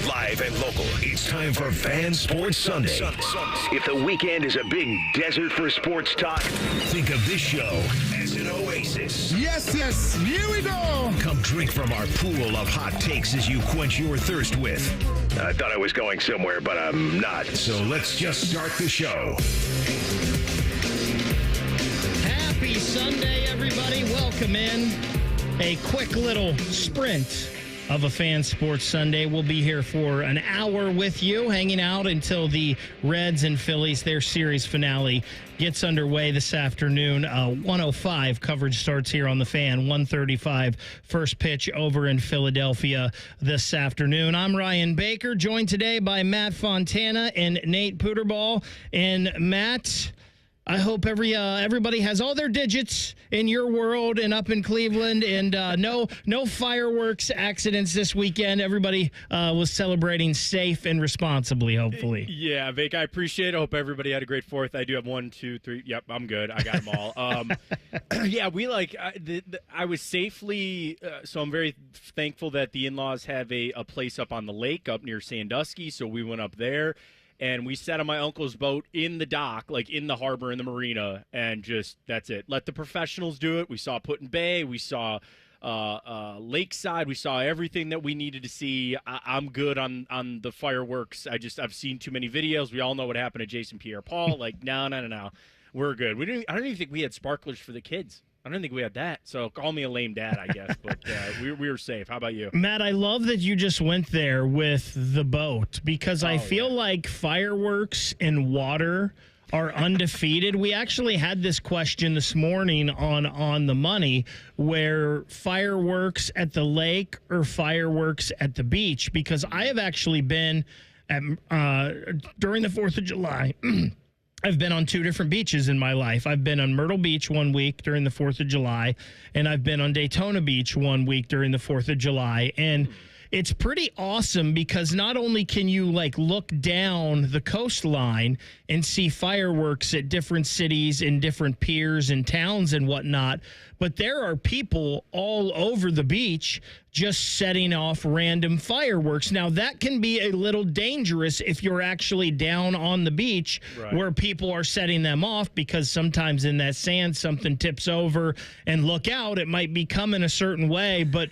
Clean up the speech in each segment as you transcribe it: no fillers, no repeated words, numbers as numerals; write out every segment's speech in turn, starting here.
Live and local, it's time for Fan Sports Sunday. If the weekend is a big desert for sports talk, think of this show as an oasis. Yes, here we go. Come drink from our pool of hot takes as you quench your thirst with. I thought I was going somewhere, but I'm not. So let's just start the show. Happy Sunday, everybody. Welcome in. A quick little sprint of a Fan Sports Sunday. We'll be here for an hour with you, hanging out until the Reds and Phillies, their series finale, gets underway this afternoon. 105 coverage starts here on the Fan. 1:35 first pitch over in Philadelphia this afternoon. I'm Ryan Baker, joined today by Matt Fontana and Nate Puterball. And Matt, I hope everybody has all their digits in your world and up in Cleveland, and no fireworks accidents this weekend. Everybody was celebrating safe and responsibly, hopefully. Yeah, Vic, I appreciate it. I hope everybody had a great 4th. I do have 1, 2, 3. Yep, I'm good. I got them all. Yeah, I was safely, so I'm very thankful that the in-laws have a place up on the lake up near Sandusky, so we went up there. And we sat on my uncle's boat in the dock, like in the harbor, in the marina, and just, that's it. Let the professionals do it. We saw Put-in Bay. We saw Lakeside. We saw everything that we needed to see. I'm good on the fireworks. I've seen too many videos. We all know what happened to Jason Pierre-Paul. Like, no. We're good. I don't even think we had sparklers for the kids. I don't think we had that, so call me a lame dad, I guess. But we were safe. How about you? Matt, I love that you just went there with the boat, because I feel like fireworks and water are undefeated. We actually had this question this morning on The Money, where fireworks at the lake or fireworks at the beach, because I have actually been at, during the 4th of July. I've been on 2 different beaches in my life. I've been on Myrtle Beach 1 week during the 4th of July, and I've been on Daytona Beach 1 week during the 4th of July. And it's pretty awesome, because not only can you look down the coastline and see fireworks at different cities and different piers and towns and whatnot, but there are people all over the beach just setting off random fireworks. Now, that can be a little dangerous if you're actually down on the beach, right, where people are setting them off, because sometimes in that sand something tips over, and look out, it might be coming a certain way. But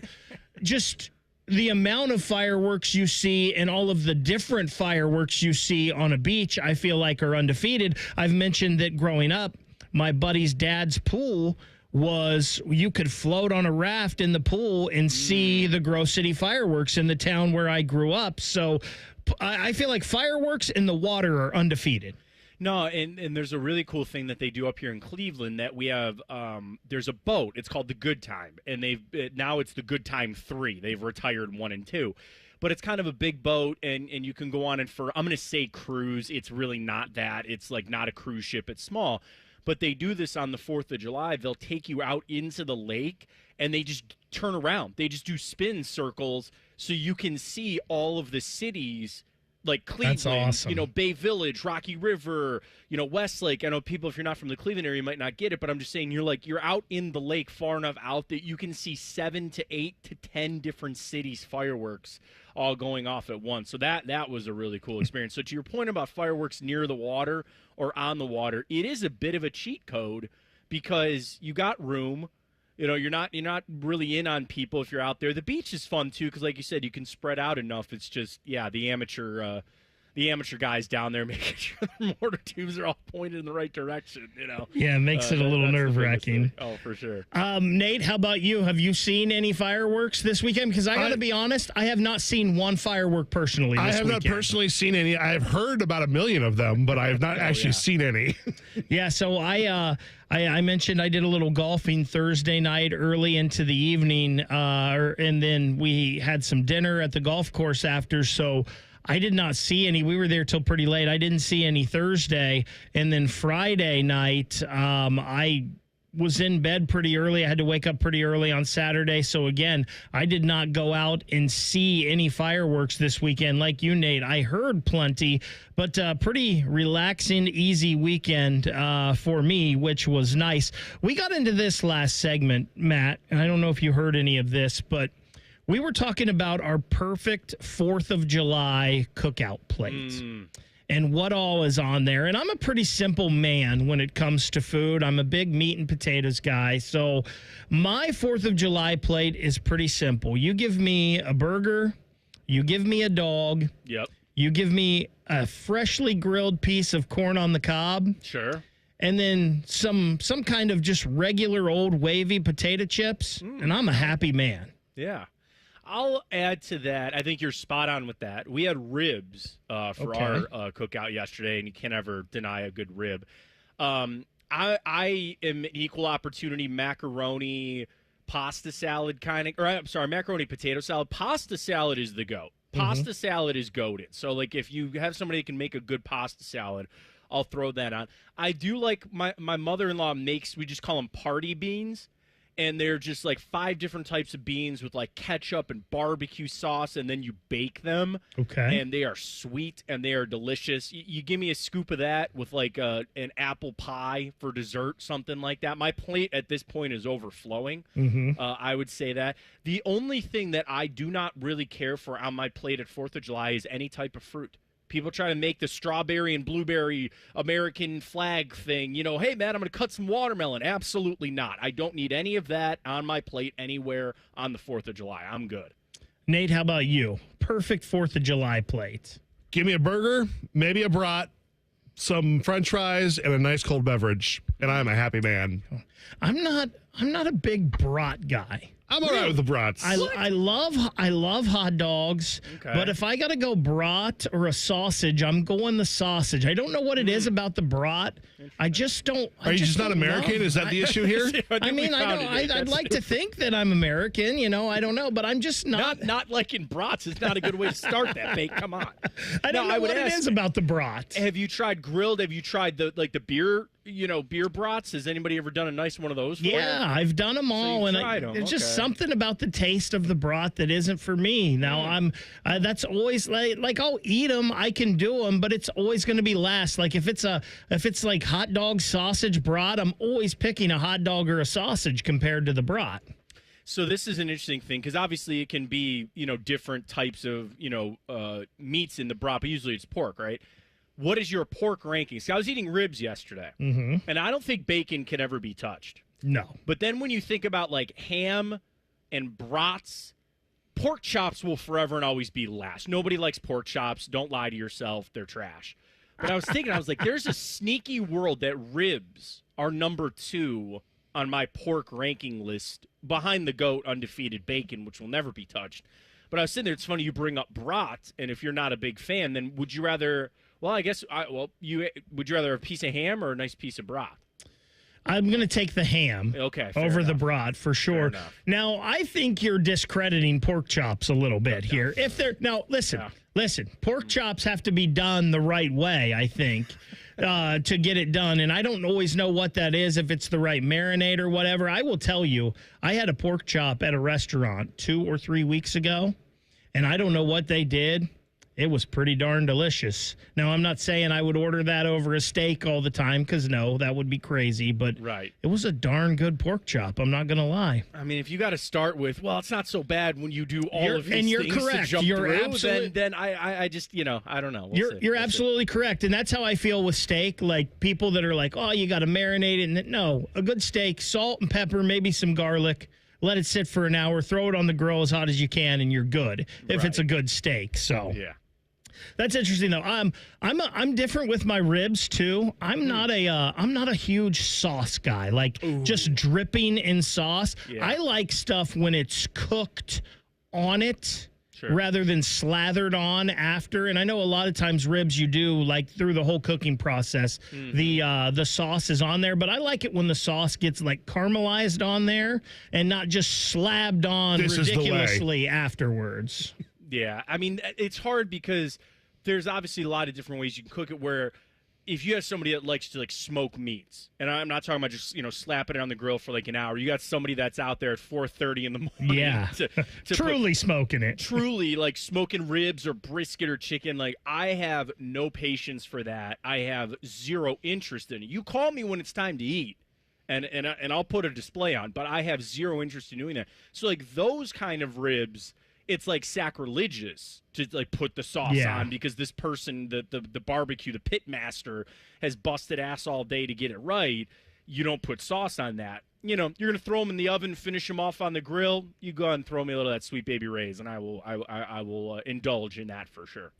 just the amount of fireworks you see and all of the different fireworks you see on a beach, I feel like, are undefeated. I've mentioned that growing up, my buddy's dad's pool was, you could float on a raft in the pool and see the Grove City fireworks in the town where I grew up. So I feel like fireworks in the water are undefeated. No, and there's a really cool thing that they do up here in Cleveland, that we have, there's a boat. It's called the Good Time, and now it's the Good Time 3. They've retired 1 and 2. But it's kind of a big boat, and you can go on, and I'm going to say cruise. It's really not that. It's like not a cruise ship. It's small. But they do this on the 4th of July. They'll take you out into the lake, and they just turn around. They just do spin circles so you can see all of the cities, like Cleveland, that's awesome. Bay Village, Rocky River, Westlake. I know people, if you're not from the Cleveland area, you might not get it, but I'm just saying you're out in the lake far enough out that you can see 7 to 8 to 10 different cities' fireworks all going off at once. So that was a really cool experience. So to your point about fireworks near the water or on the water, it is a bit of a cheat code, because you got room. You're not really in on people if you're out there. The beach is fun too, because like you said, you can spread out enough. It's just, the amateur guys down there making sure their mortar tubes are all pointed in the right direction. Yeah, it makes it a little nerve-wracking. Oh, for sure. Nate, how about you? Have you seen any fireworks this weekend? Because I got to be honest, I have not seen one firework personally this weekend. I have not personally seen any. I have heard about 1 million of them, but I have not actually seen any. Yeah, so I mentioned I did a little golfing Thursday night early into the evening, and then we had some dinner at the golf course after, so I did not see any. We were there till pretty late. I didn't see any Thursday. And then Friday night, I was in bed pretty early. I had to wake up pretty early on Saturday. So, again, I did not go out and see any fireworks this weekend. Like you, Nate, I heard plenty, but pretty relaxing, easy weekend for me, which was nice. We got into this last segment, Matt, and I don't know if you heard any of this, but We were talking about our perfect 4th of July cookout plate and what all is on there. And I'm a pretty simple man when it comes to food. I'm a big meat and potatoes guy. So my 4th of July plate is pretty simple. You give me a burger, you give me a dog. Yep. You give me a freshly grilled piece of corn on the cob. Sure. And then some kind of just regular old wavy potato chips. And I'm a happy man. Yeah. I'll add to that. I think you're spot on with that. We had ribs for our cookout yesterday, and you can't ever deny a good rib. I am an equal opportunity macaroni pasta salad kind of, or I'm sorry, macaroni potato salad. Pasta salad is the goat. Pasta salad is goated. So, like, if you have somebody that can make a good pasta salad, I'll throw that on. I do like my mother-in-law makes, we just call them party beans. And they're just like 5 different types of beans with like ketchup and barbecue sauce, and then you bake them. Okay. And they are sweet and they are delicious. You give me a scoop of that with like an apple pie for dessert, something like that. My plate at this point is overflowing. I would say that. The only thing that I do not really care for on my plate at 4th of July is any type of fruit. People try to make the strawberry and blueberry American flag thing. You know, hey, man, I'm going to cut some watermelon. Absolutely not. I don't need any of that on my plate anywhere on the 4th of July. I'm good. Nate, how about you? Perfect 4th of July plate. Give me a burger, maybe a brat, some French fries, and a nice cold beverage, and I'm a happy man. I'm not a big brat guy. I'm all right with the brats. I love hot dogs, but if I got to go brat or a sausage, I'm going the sausage. I don't know what it is about the brat. I just don't. Are you just not American? Is that the issue here? I mean, I'd like to think that I'm American. You know, I don't know, but I'm just not. Not liking brats is not a good way to start that, mate. Come on. I don't know what it is about the brat. Have you tried grilled? Have you tried the beer? Beer brats. Has anybody ever done a nice one of those for you? I've done them all, and it's just something about the taste of the brat that isn't for me. Now that's always like I'll eat them, I can do them, but it's always going to be last. Like if it's like hot dog sausage brat, I'm always picking a hot dog or a sausage compared to the brat. So this is an interesting thing because obviously it can be different types of meats in the brat, but usually it's pork, right? What is your pork ranking? See, I was eating ribs yesterday, and I don't think bacon can ever be touched. No. But then when you think about, like, ham and brats, pork chops will forever and always be last. Nobody likes pork chops. Don't lie to yourself. They're trash. But I was thinking, I was like, there's a sneaky world that ribs are number 2 on my pork ranking list behind the GOAT undefeated bacon, which will never be touched. But I was sitting there, it's funny you bring up brat, and if you're not a big fan, then would you rather... Well, I guess, would you rather have a piece of ham or a nice piece of brat? I'm going to take the ham over the brat for sure. Now, I think you're discrediting pork chops a little bit here. If they're listen, pork chops have to be done the right way, I think, to get it done. And I don't always know what that is, if it's the right marinade or whatever. I will tell you, I had a pork chop at a restaurant 2 or 3 weeks ago, and I don't know what they did. It was pretty darn delicious. Now, I'm not saying I would order that over a steak all the time because, no, that would be crazy. But it was a darn good pork chop. I'm not going to lie. I mean, if you got to start with, well, it's not so bad when you do all of these things correct. to jump you're through, then I just, I don't know. You're absolutely correct. And that's how I feel with steak. Like, people that are like, oh, you got to marinate it. No, a good steak, salt and pepper, maybe some garlic. Let it sit for an hour. Throw it on the grill as hot as you can, and you're good if it's a good steak. So, yeah. That's interesting though. I'm different with my ribs too. I'm not a huge sauce guy. Like just dripping in sauce. Yeah. I like stuff when it's cooked on it rather than slathered on after. And I know a lot of times ribs you do like through the whole cooking process. The sauce is on there, but I like it when the sauce gets like caramelized on there and not just slabbed on ridiculously afterwards. Yeah, I mean, it's hard because there's obviously a lot of different ways you can cook it where if you have somebody that likes to, like, smoke meats, and I'm not talking about just, slapping it on the grill for, like, an hour. You got somebody that's out there at 4:30 in the morning. Yeah, truly smoking it. Truly, like, smoking ribs or brisket or chicken. Like, I have no patience for that. I have zero interest in it. You call me when it's time to eat, and I'll put a display on, but I have zero interest in doing that. So like those kind of ribs, it's like sacrilegious to like put the sauce on because this person, the barbecue, the pit master has busted ass all day to get it right. You don't put sauce on that. You know, you're going to throw them in the oven, finish them off on the grill. You go ahead and throw me a little of that Sweet Baby Ray's, and I will indulge in that for sure.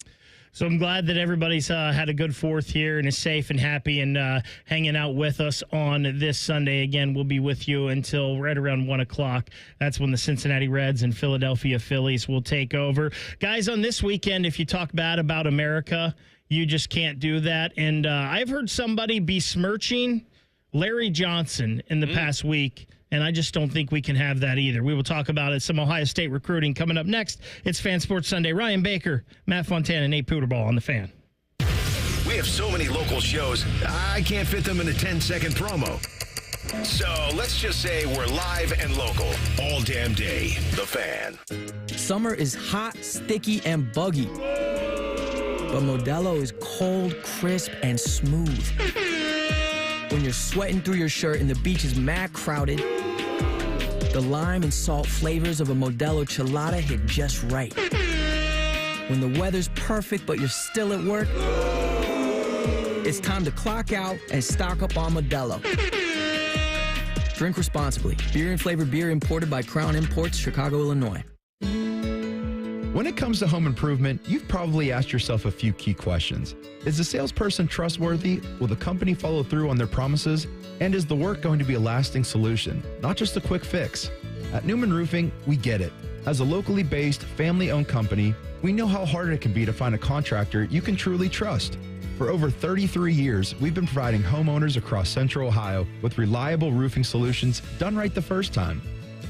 So I'm glad that everybody's had a good 4th here and is safe and happy and hanging out with us on this Sunday. Again, we'll be with you until right around 1 o'clock. That's when the Cincinnati Reds and Philadelphia Phillies will take over. Guys, on this weekend, if you talk bad about America, you just can't do that. And I've heard somebody besmirching Larry Johnson in the past week, and I just don't think we can have that either. We will talk about it, some Ohio State recruiting coming up next. It's Fan Sports Sunday. Ryan Baker, Matt Fontana, Nate Puderball on the Fan. We have so many local shows, I can't fit them in a 10-second promo. So let's just say we're live and local all damn day. The Fan. Summer is hot, sticky, and buggy. But Modelo is cold, crisp, and smooth. When you're sweating through your shirt and the beach is mad crowded, the lime and salt flavors of a Modelo Chelada hit just right. When the weather's perfect but you're still at work, it's time to clock out and stock up on Modelo. Drink responsibly. Beer and flavored beer imported by Crown Imports, Chicago, Illinois. When it comes to home improvement, you've probably asked yourself a few key questions. Is the salesperson trustworthy? Will the company follow through on their promises? And is the work going to be a lasting solution, not just a quick fix? At Newman Roofing, we get it. As a locally based, family-owned company, we know how hard it can be to find a contractor you can truly trust. For over 33 years, we've been providing homeowners across Central Ohio with reliable roofing solutions done right the first time.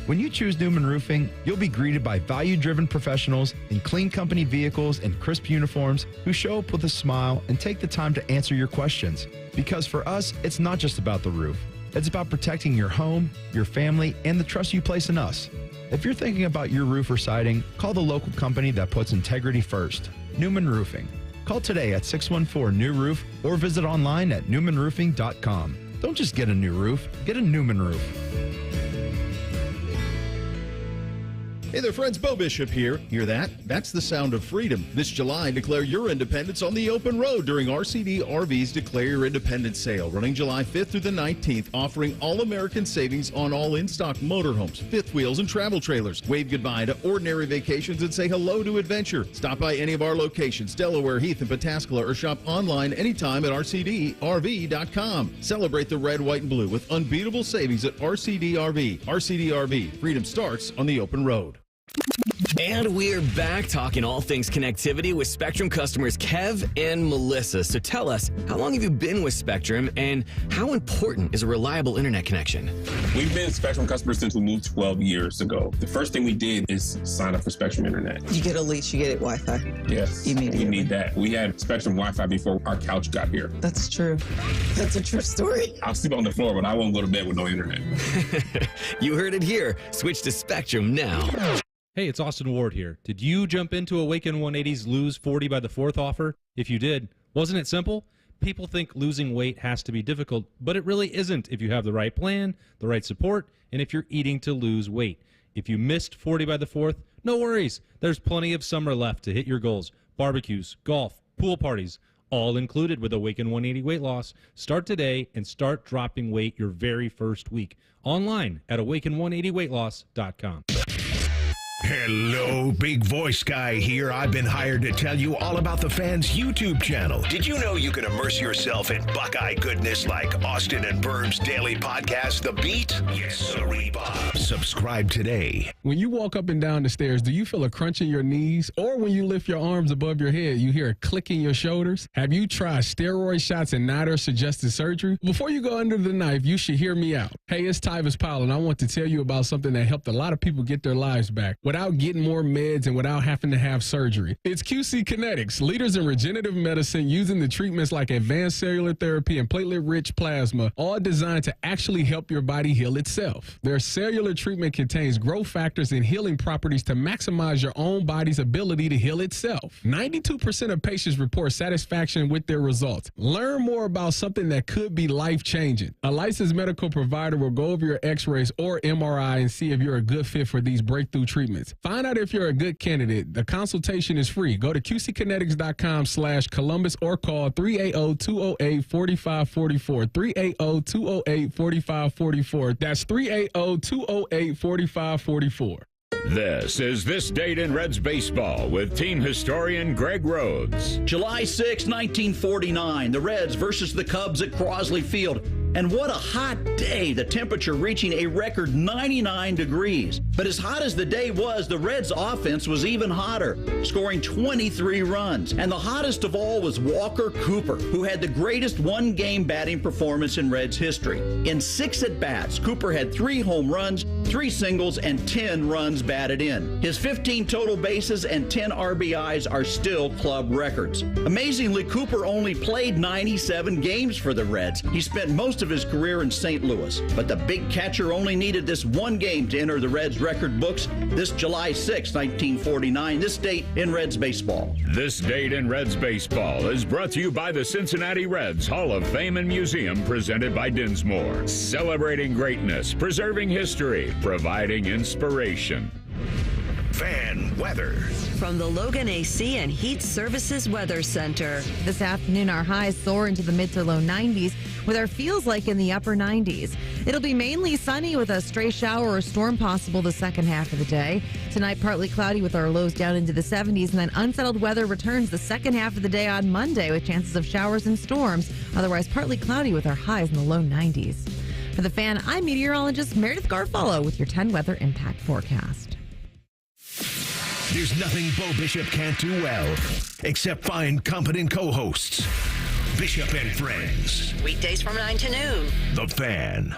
When you choose Newman Roofing, you'll be greeted by value-driven professionals in clean company vehicles and crisp uniforms who show up with a smile and take the time to answer your questions. Because for us, it's not just about the roof. It's about protecting your home, your family, and the trust you place in us. If you're thinking about your roof or siding, call the local company that puts integrity first. Newman Roofing. Call today at 614-NEW-ROOF or visit online at newmanroofing.com. Don't just get a new roof, get a Newman roof. Hey there, friends. Bo Bishop here. Hear that? That's the sound of freedom. This July, declare your independence on the open road during RCD RV's Declare Your Independence sale, running July 5th through the 19th, offering all-American savings on all in-stock motorhomes, fifth wheels, and travel trailers. Wave goodbye to ordinary vacations and say hello to adventure. Stop by any of our locations, Delaware, Heath, and Pataskala, or shop online anytime at rcdrv.com. Celebrate the red, white, and blue with unbeatable savings at RCD RV. RCD RV. Freedom starts on the open road. And we're back talking all things connectivity with Spectrum customers Kev and Melissa. So tell us, how long have you been with Spectrum and how important is a reliable internet connection? We've been Spectrum customers since we moved 12 years ago. The first thing we did is sign up for Spectrum Internet. You get a lease, you get Wi-Fi. Yes, immediately. We need that. We had Spectrum Wi-Fi before our couch got here. That's true. That's a true story. I'll sleep on the floor, but I won't go to bed with no internet. You heard it here. Switch to Spectrum now. Hey, it's Austin Ward here. Did you jump into Awaken 180's Lose 40 by the 4th offer? If you did, wasn't it simple? People think losing weight has to be difficult, but it really isn't if you have the right plan, the right support, and if you're eating to lose weight. If you missed 40 by the 4th, no worries. There's plenty of summer left to hit your goals. Barbecues, golf, pool parties, all included with Awaken 180 weight loss. Start today and start dropping weight your very first week. Online at awaken180weightloss.com. Hello, big voice guy here. I've been hired to tell you all about the Fan's YouTube channel. Did you know you can immerse yourself in Buckeye goodness like Austin and Birb's daily podcast, The Beat? Yes, sirree, Bob. Subscribe today. When you walk up and down the stairs, do you feel a crunch in your knees? Or when you lift your arms above your head, you hear a click in your shoulders? Have you tried steroid shots and neither suggested surgery? Before you go under the knife, you should hear me out. Hey, it's Tyvis Powell, and I want to tell you about something that helped a lot of people get their lives back. Without without getting more meds and without having to have surgery. It's QC Kinetics, leaders in regenerative medicine using the treatments like advanced cellular therapy and platelet-rich plasma, all designed to actually help your body heal itself. Their cellular treatment contains growth factors and healing properties to maximize your own body's ability to heal itself. 92% of patients report satisfaction with their results. Learn more about something that could be life-changing. A licensed medical provider will go over your x-rays or MRI and see if you're a good fit for these breakthrough treatments. Find out if you're a good candidate. The consultation is free. Go to qckinetics.com/Columbus or call 380-208-4544. 380-208-4544. That's 380-208-4544. This is This Date in Reds Baseball with team historian Greg Rhodes. July 6, 1949, the Reds versus the Cubs at Crosley Field. And what a hot day, the temperature reaching a record 99 degrees. But as hot as the day was, the Reds' offense was even hotter, scoring 23 runs. And the hottest of all was Walker Cooper, who had the greatest one-game batting performance in Reds history. In 6 at-bats, Cooper had 3 home runs, 3 singles, and 10 runs batted in. His 15 total bases and 10 RBIs are still club records. Amazingly, Cooper only played 97 games for the Reds. He spent most of his career in St. Louis, but the big catcher only needed this one game to enter the Reds record books this July 6, 1949, this date in Reds baseball. This Date in Reds Baseball is brought to you by the Cincinnati Reds Hall of Fame and Museum, presented by Dinsmore. Celebrating greatness, preserving history, providing inspiration. Fan weather. From the Logan AC and Heat Services Weather Center. This afternoon, our highs soar into the mid to low 90s, with our feels like in the upper 90s. It'll be mainly sunny with a stray shower or storm possible the second half of the day. Tonight, partly cloudy with our lows down into the 70s, and then unsettled weather returns the second half of the day on Monday with chances of showers and storms. Otherwise, partly cloudy with our highs in the low 90s. For the Fan, I'm meteorologist Meredith Garfalo with your 10 weather impact forecast. There's nothing Bo Bishop can't do well, except find competent co-hosts. Bishop and Friends. Weekdays from 9 to noon. The Fan.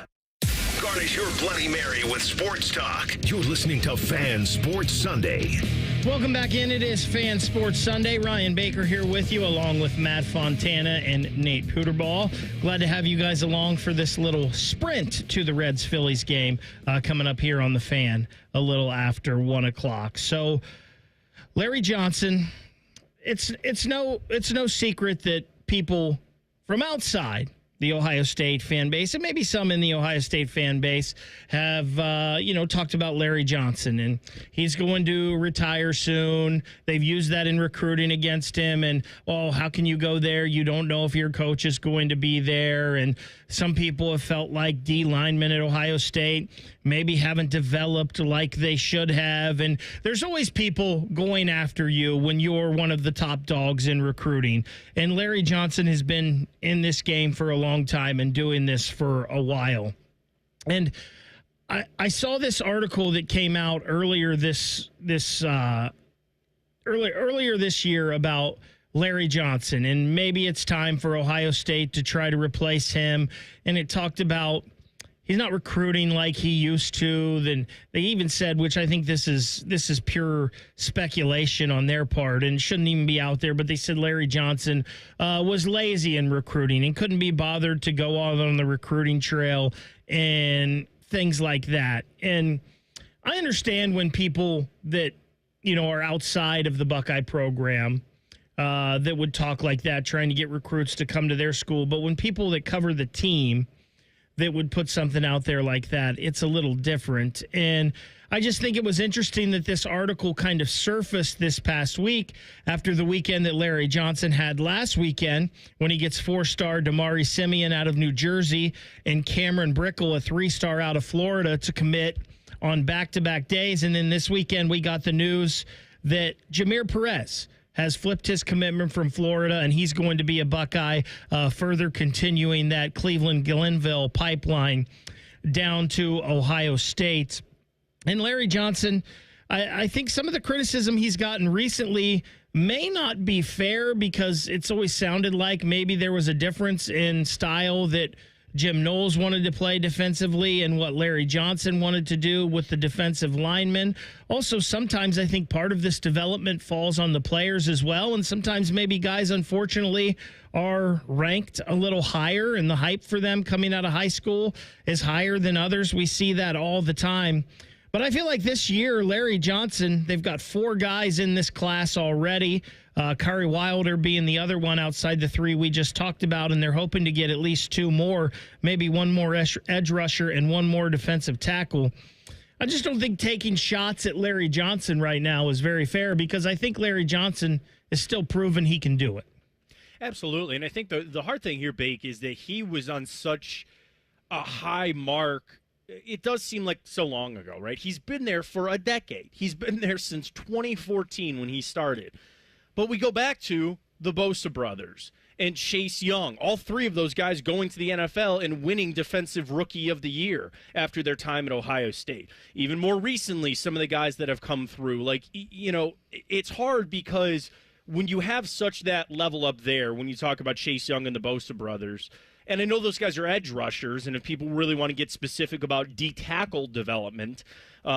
Garnish your Bloody Mary with sports talk. You're listening to Fan Sports Sunday. Welcome back in. It is Fan Sports Sunday. Ryan Baker here with you, along with Matt Fontana and Nate Puterball. Glad to have you guys along for this little sprint to the Reds-Phillies game coming up here on the Fan a little after 1 o'clock. So, Larry Johnson, it's no secret that people from outside the Ohio State fan base, and maybe some in the Ohio State fan base, have, talked about Larry Johnson, and he's going to retire soon. They've used that in recruiting against him, and, how can you go there? You don't know if your coach is going to be there, and some people have felt like D linemen at Ohio State maybe haven't developed like they should have, and there's always people going after you when you're one of the top dogs in recruiting, and Larry Johnson has been in this game for a long time and doing this for a while. And I saw this article that came out earlier this year about Larry Johnson, and maybe it's time for Ohio State to try to replace him. And it talked about he's not recruiting like he used to. Then they even said, which I think this is pure speculation on their part and shouldn't even be out there, but they said Larry Johnson was lazy in recruiting and couldn't be bothered to go out on the recruiting trail and things like that. And I understand when people that, are outside of the Buckeye program that would talk like that, trying to get recruits to come to their school. But when people that cover the team that would put something out there like that, it's a little different. And I just think it was interesting that this article kind of surfaced this past week after the weekend that Larry Johnson had last weekend when he gets 4-star Damari Simeon out of New Jersey and Cameron Brickle, a 3-star out of Florida, to commit on back-to-back days. And then this weekend we got the news that Jameer Perez has flipped his commitment from Florida, and he's going to be a Buckeye, further continuing that Cleveland-Glenville pipeline down to Ohio State. And Larry Johnson, I think some of the criticism he's gotten recently may not be fair, because it's always sounded like maybe there was a difference in style that Jim Knowles wanted to play defensively and what Larry Johnson wanted to do with the defensive linemen. Also, sometimes I think part of this development falls on the players as well, and sometimes maybe guys, unfortunately, are ranked a little higher, and the hype for them coming out of high school is higher than others. We see that all the time. But I feel like this year, Larry Johnson, they've got 4 guys in this class already, Kari Wilder being the other one outside the 3 we just talked about, and they're hoping to get at least 2 more, maybe 1 more edge rusher and 1 more defensive tackle. I just don't think taking shots at Larry Johnson right now is very fair, because I think Larry Johnson is still proven he can do it. Absolutely. And I think the hard thing here, Bake, is that he was on such a high mark. It does seem like so long ago, right? He's been there for a decade. He's been there since 2014 when he started. But we go back to the Bosa brothers and Chase Young, all 3 of those guys going to the NFL and winning Defensive Rookie of the Year after their time at Ohio State. Even more recently, some of the guys that have come through, like, you know, it's hard because when you have such that level up there, when you talk about Chase Young and the Bosa brothers, and I know those guys are edge rushers, and if people really want to get specific about D-tackle development,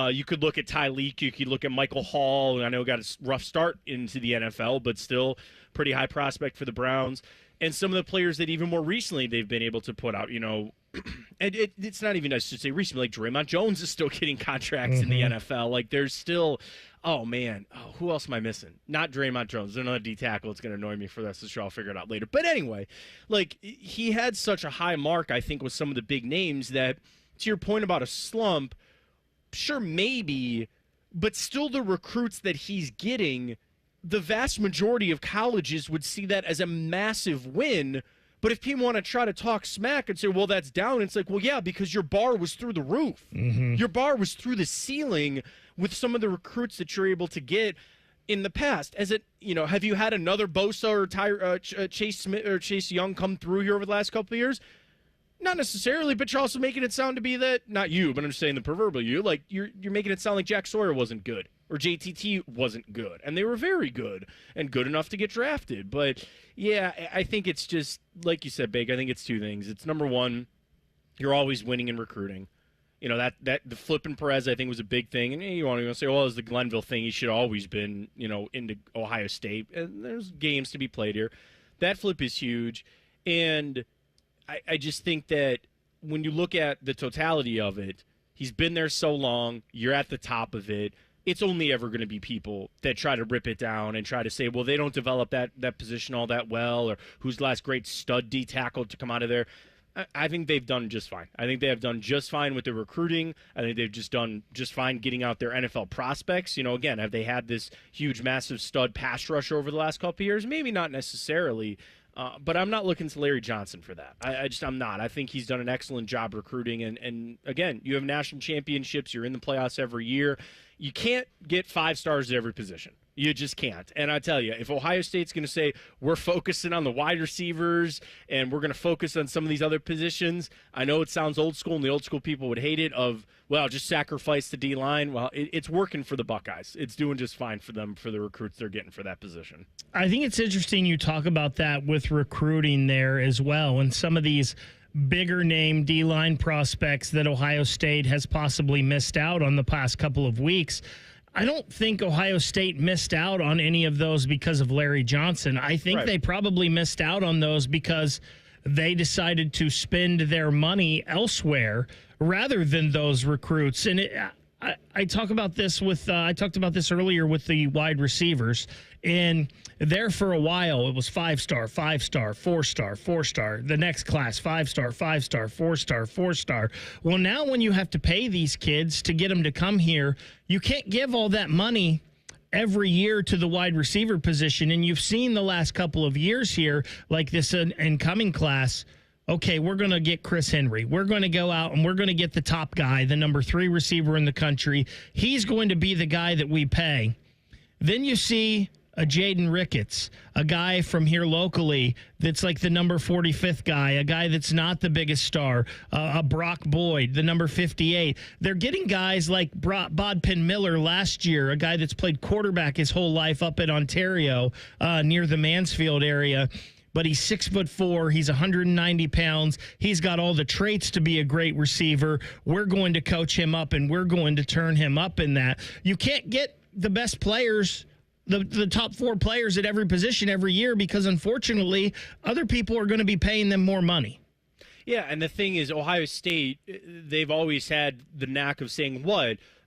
you could look at Tyleek, you could look at Michael Hall, and I know got a rough start into the NFL, but still pretty high prospect for the Browns, and some of the players that even more recently they've been able to put out, you know, and it's not even, I should say recently, like Draymond Jones is still getting contracts in the NFL. Like, there's still, oh, man, who else am I missing? Not Draymond Jones. There's another D-tackle. It's going to annoy me for this. So I'll figure it out later. But anyway, like, he had such a high mark, I think, with some of the big names that, to your point about a slump, sure, maybe, but still the recruits that he's getting, the vast majority of colleges would see that as a massive win. But if people want to try to talk smack and say, well, that's down, it's like, well, yeah, because your bar was through the roof. Your bar was through the ceiling with some of the recruits that you're able to get in the past. As it, you know, have you had another Bosa or Chase Smith or Chase Young come through here over the last couple of years? Not necessarily, but you're also making it sound to be that, not you, but I'm just saying the proverbial you, like you're making it sound like Jack Sawyer wasn't good or JTT wasn't good, and they were very good and good enough to get drafted. But yeah, I think it's just like you said, Bake. I think it's 2 things. It's number one, you're always winning in recruiting. You know, that the flipping Perez, I think, was a big thing. And you want to say, well, it was the Glenville thing. He should have always been, you know, into Ohio State. And there's games to be played here. That flip is huge. And I just think that when you look at the totality of it, he's been there so long. You're at the top of it. It's only ever going to be people that try to rip it down and try to say, well, they don't develop that position all that well, or who's the last great stud D tackle to come out of there. I think they've done just fine. I think they have done just fine with the recruiting. I think they've just done just fine getting out their NFL prospects. You know, again, have they had this huge, massive stud pass rush over the last couple of years? Maybe not necessarily. But I'm not looking to Larry Johnson for that. I'm not. I think he's done an excellent job recruiting. And again, you have national championships. You're in the playoffs every year. You can't get 5 stars at every position. You just can't. And I tell you, if Ohio State's going to say we're focusing on the wide receivers and we're going to focus on some of these other positions, I know it sounds old school and the old school people would hate it of, well, just sacrifice the D-line. Well, it's working for the Buckeyes. It's doing just fine for them, for the recruits they're getting for that position. I think it's interesting you talk about that with recruiting there as well, and some of these bigger name D-line prospects that Ohio State has possibly missed out on the past couple of weeks. I don't think Ohio State missed out on any of those because of Larry Johnson. I think they probably missed out on those because they decided to spend their money elsewhere rather than those recruits. And I talk about this with I talked about this earlier with the wide receivers. And there for a while, it was 5-star, 5-star, 4-star, 4-star. The next class, 5-star, 5-star, 4-star, 4-star. Well, now when you have to pay these kids to get them to come here, you can't give all that money every year to the wide receiver position. And you've seen the last couple of years here, like this incoming class, okay, we're going to get Chris Henry. We're going to go out and we're going to get the top guy, the number 3 receiver in the country. He's going to be the guy that we pay. Then you see a Jaden Ricketts, a guy from here locally that's like the number 45th guy, a guy that's not the biggest star, a Brock Boyd, the number 58. They're getting guys like Bodpin Miller last year, a guy that's played quarterback his whole life up in Ontario near the Mansfield area. but he's 6'4". He's 190 pounds. He's got all the traits to be a great receiver. We're going to coach him up, and we're going to turn him up in that. You can't get the best players, the top 4 players at every position every year, because unfortunately other people are going to be paying them more money. Yeah, and the thing is, Ohio State, they've always had the knack of saying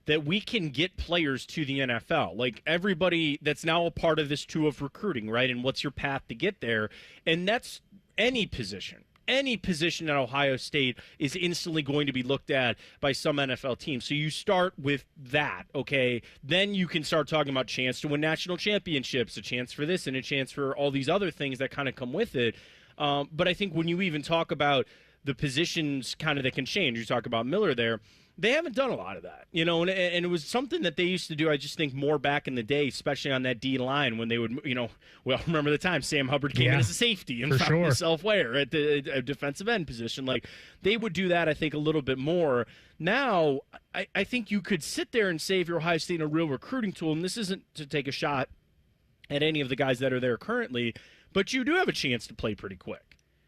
that we can get players to the NFL. Like, everybody that's now a part of this too of recruiting, right? And what's your path to get there? And that's any position. Any position at Ohio State is instantly going to be looked at by some NFL team. So you start with that, okay? Then you can start talking about chance to win national championships, a chance for this, and a chance for all these other things that kind of come with it. But I think when you even talk about the positions kind of that can change, you talk about Miller there, they haven't done a lot of that, and it was something that they used to do, I just think, more back in the day, especially on that D line when they would, well, remember the time Sam Hubbard came in as a safety and found himself where at the defensive end position. Like, they would do that, I think, a little bit more. Now, I think you could sit there and say, if you're Ohio State, a real recruiting tool, and this isn't to take a shot at any of the guys that are there currently, but you do have a chance to play pretty quick.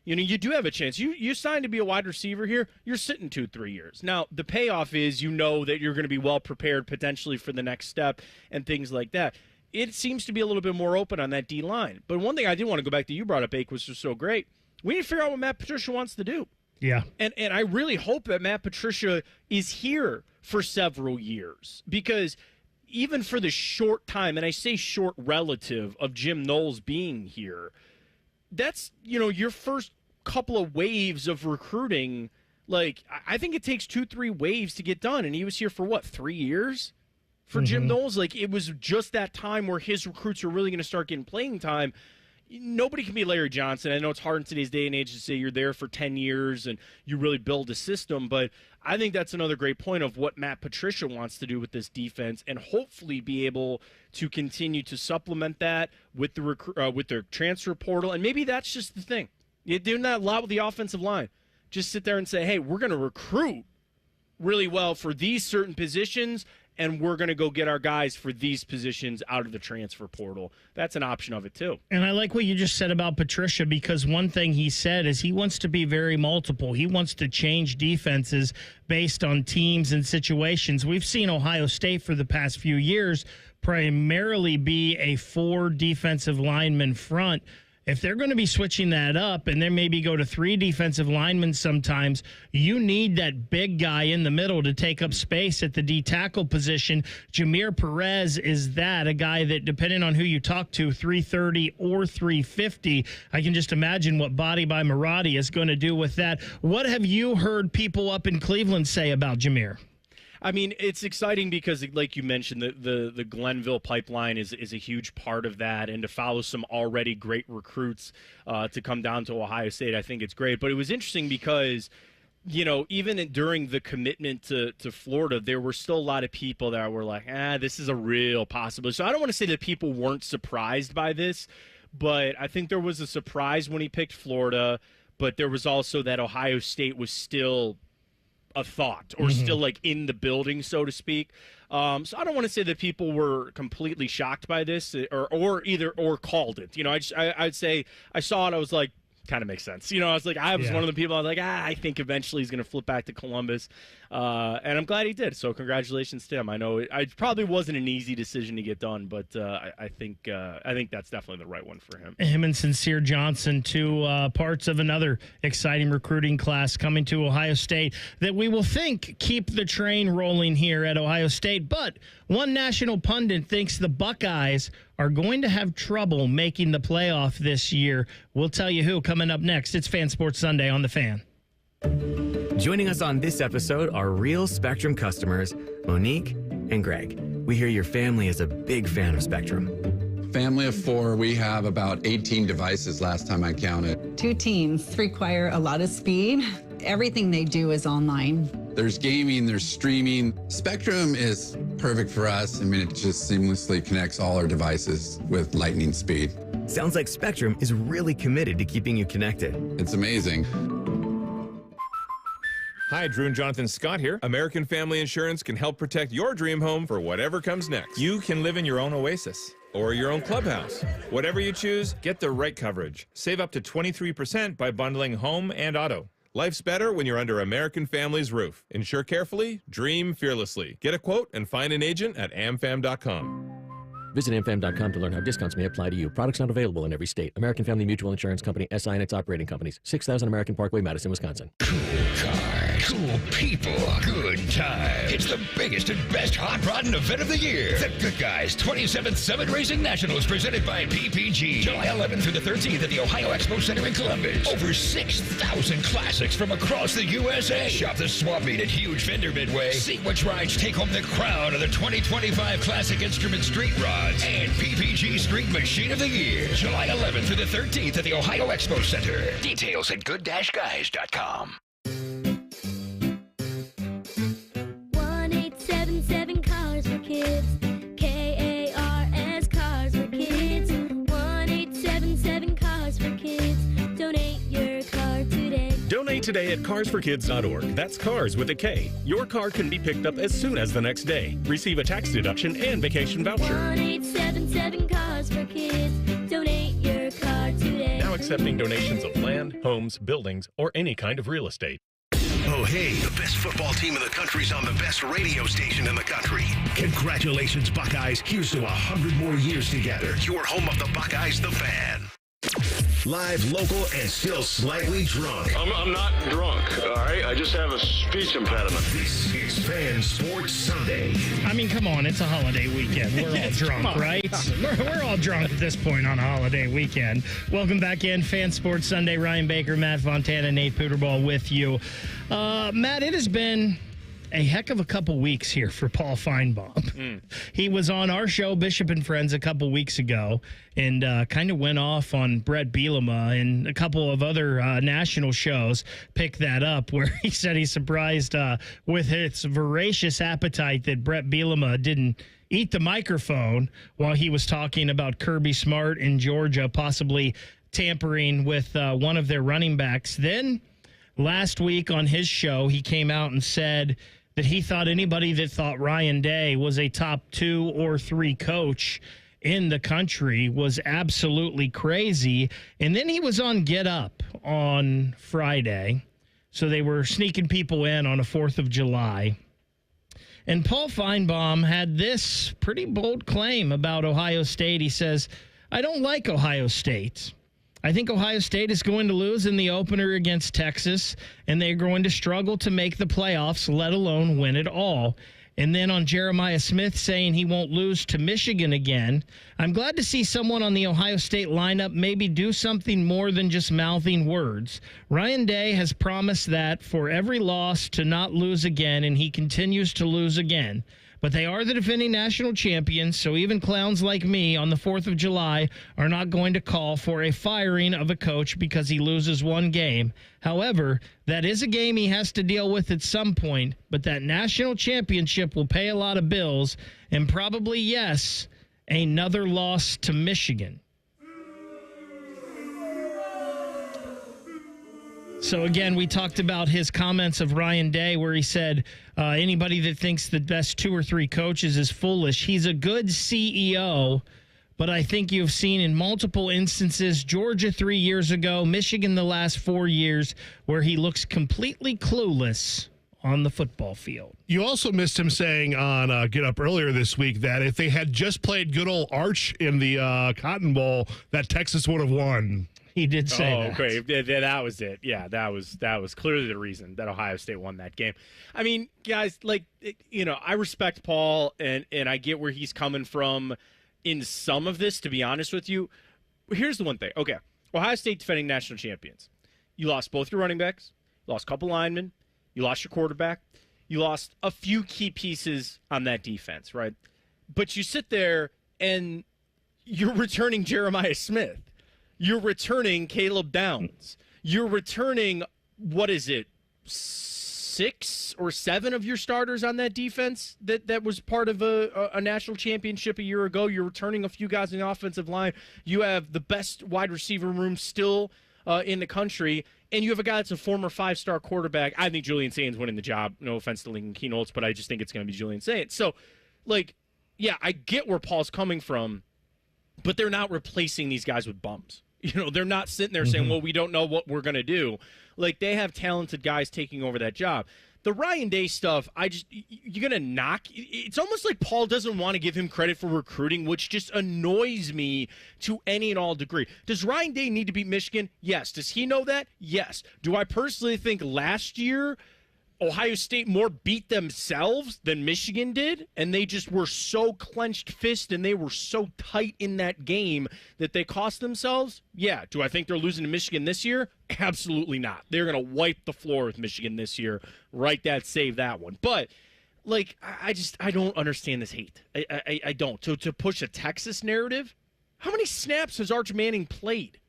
You do have a chance. You signed to be a wide receiver here, you're sitting 2-3 years. Now, the payoff is that you're going to be well prepared potentially for the next step and things like that. It seems to be a little bit more open on that D-line. But one thing I did want to go back to, you brought up, Ake, was just so great. We need to figure out what Matt Patricia wants to do. Yeah. And I really hope that Matt Patricia is here for several years, because even for the short time, and I say short relative, of Jim Knowles being here, that's, your first couple of waves of recruiting. Like, I think it takes 2-3 waves to get done, and he was here for 3 years for Jim Knowles. Like, it was just that time where his recruits are really going to start getting playing time. Nobody can be Larry Johnson. I know it's hard in today's day and age to say you're there for 10 years and you really build a system, but I think that's another great point of what Matt Patricia wants to do with this defense, and hopefully be able to continue to supplement that with the transfer portal. And maybe that's just the thing. You're doing that a lot with the offensive line. Just sit there and say, hey, we're going to recruit really well for these certain positions, and we're going to go get our guys for these positions out of the transfer portal. That's an option of it, too. And I like what you just said about Patricia, because one thing he said is he wants to be very multiple. He wants to change defenses based on teams and situations. We've seen Ohio State for the past few years primarily be a 4 defensive lineman front. If they're going to be switching that up and then maybe go to 3 defensive linemen sometimes, you need that big guy in the middle to take up space at the D tackle position. Jameer Perez is a guy that, depending on who you talk to, 330 or 350. I can just imagine what Body by Maradi is going to do with that. What have you heard people up in Cleveland say about Jameer? I mean, it's exciting because, like you mentioned, the Glenville pipeline is a huge part of that, and to follow some already great recruits to come down to Ohio State, I think it's great. But it was interesting because, even during the commitment to Florida, there were still a lot of people that were like, this is a real possibility. So I don't want to say that people weren't surprised by this, but I think there was a surprise when he picked Florida, but there was also that Ohio State was still a thought, or still like in the building, so to speak. So I don't want to say that people were completely shocked by this or called it. I'd say I saw it. I was like, kind of makes sense. I was like, I was one of the people. I was like, I think eventually he's going to flip back to Columbus, and I'm glad he did. So congratulations to him. I know it probably wasn't an easy decision to get done, but I think that's definitely the right one for him. Him and Sincere Johnson, 2 parts of another exciting recruiting class coming to Ohio State that we will think keep the train rolling here at Ohio State. But one national pundit thinks the Buckeyes are going to have trouble making the playoff this year. We'll tell you who coming up next. It's Fan Sports Sunday on The Fan. Joining us on this episode are real Spectrum customers, Monique and Greg. We hear your family is a big fan of Spectrum. Family of 4, we have about 18 devices last time I counted. 2 teams require a lot of speed. Everything they do is online. There's gaming, there's streaming. Spectrum is perfect for us. I mean, it just seamlessly connects all our devices with lightning speed. Sounds like Spectrum is really committed to keeping you connected. It's amazing. Hi, Drew and Jonathan Scott here. American Family Insurance can help protect your dream home for whatever comes next. You can live in your own oasis. or your own clubhouse. Whatever you choose, get the right coverage. Save up to 23% by bundling home and auto. Life's better when you're under American Family's roof. Insure carefully, dream fearlessly. Get a quote and find an agent at amfam.com. Visit amfam.com to learn how discounts may apply to you. Products not available in every state. American Family Mutual Insurance Company, SI and its operating companies. 6000 American Parkway, Madison, Wisconsin. Cool cars, cool people, good times. It's the biggest and best hot rodding event of the year. The Good Guys 27th Summit Racing Nationals presented by PPG. July 11th through the 13th at the Ohio Expo Center in Columbus. Over 6,000 classics from across the USA. Shop the swap meet at Huge Vendor Midway. See which rides take home the crown of the 2025 Classic Instrument Street Rods. And PPG Street Machine of the Year. July 11th through the 13th at the Ohio Expo Center. Details at good-guys.com. 1877 Cars for Kids. KARS Cars for Kids. 1877 Cars for Kids. Donate your car today. Donate today at carsforkids.org. That's cars with a K. Your car can be picked up as soon as the next day. Receive a tax deduction and vacation voucher. 1877 Cars for Kids. Donate your car today. Now accepting donations of land, homes, buildings, or any kind of real estate. Oh, hey, the best football team in the country's on the best radio station in the country. Congratulations, Buckeyes. Here's to 100 more years together. Your home of the Buckeyes, the Fan. Live, local, and still slightly drunk. I'm not drunk, all right? I just have a speech impediment. This is Fan Sports Sunday. I mean, come on, it's a holiday weekend. We're all drunk, right? We're all drunk at this point on a holiday weekend. Welcome back in, Fan Sports Sunday. Ryan Baker, Matt Fontana, Nate Puterball with you. Matt, it has been a heck of a couple weeks here for Paul Finebaum. He was on our show, Bishop and Friends, a couple weeks ago and kind of went off on Brett Bielema, and a couple of other national shows picked that up, where he said he's surprised with its voracious appetite that Brett Bielema didn't eat the microphone while he was talking about Kirby Smart in Georgia possibly tampering with one of their running backs. Then last week on his show, he came out and said that he thought anybody that thought Ryan Day was a top 2 or 3 coach in the country was absolutely crazy. And then he was on Get Up on Friday. So they were sneaking people in on a 4th of July. And Paul Finebaum had this pretty bold claim about Ohio State. He says, I don't like Ohio State. I think Ohio State is going to lose in the opener against Texas, and they're going to struggle to make the playoffs, let alone win it all. And then on Jeremiah Smith saying he won't lose to Michigan again, I'm glad to see someone on the Ohio State lineup maybe do something more than just mouthing words. Ryan Day has promised that for every loss to not lose again, and he continues to lose again. But they are the defending national champions, so even clowns like me on the 4th of July are not going to call for a firing of a coach because he loses one game. However, that is a game he has to deal with at some point, but that national championship will pay a lot of bills, and probably, yes, another loss to Michigan. So, again, we talked about his comments of Ryan Day where he said anybody that thinks the best 2 or 3 coaches is foolish. He's a good CEO, but I think you've seen in multiple instances, Georgia 3 years ago, Michigan the last 4 years, where he looks completely clueless on the football field. You also missed him saying on Get Up earlier this week that if they had just played good old Arch in the Cotton Bowl, that Texas would have won. He did say that. Okay. That was it. Yeah, that was clearly the reason that Ohio State won that game. I mean, guys, I respect Paul, and I get where he's coming from in some of this, to be honest with you. Here's the one thing. Okay, Ohio State defending national champions. You lost both your running backs. You lost a couple linemen. You lost your quarterback. You lost a few key pieces on that defense, right? But you sit there, and you're returning Jeremiah Smith. You're returning Caleb Downs. You're returning, 6 or 7 of your starters on that defense that was part of a national championship a year ago. You're returning a few guys in the offensive line. You have the best wide receiver room still in the country, and you have a guy that's a former 5-star quarterback. I think Julian Saint's winning the job. No offense to Lincoln Keenholz, but I just think it's going to be Julian Saint. So, I get where Paul's coming from. but they're not replacing these guys with bums. They're not sitting there saying, well, we don't know what we're going to do. Like, they have talented guys taking over that job. The Ryan Day stuff, you're going to knock. It's almost like Paul doesn't want to give him credit for recruiting, which just annoys me to any and all degree. Does Ryan Day need to beat Michigan? Yes. Does he know that? Yes. Do I personally think last year Ohio State more beat themselves than Michigan did, and they just were so clenched fist and they were so tight in that game that they cost themselves? Yeah. Do I think they're losing to Michigan this year? Absolutely not. They're going to wipe the floor with Michigan this year. Write that, save that one. But, I don't understand this hate. I don't. To push a Texas narrative, how many snaps has Arch Manning played?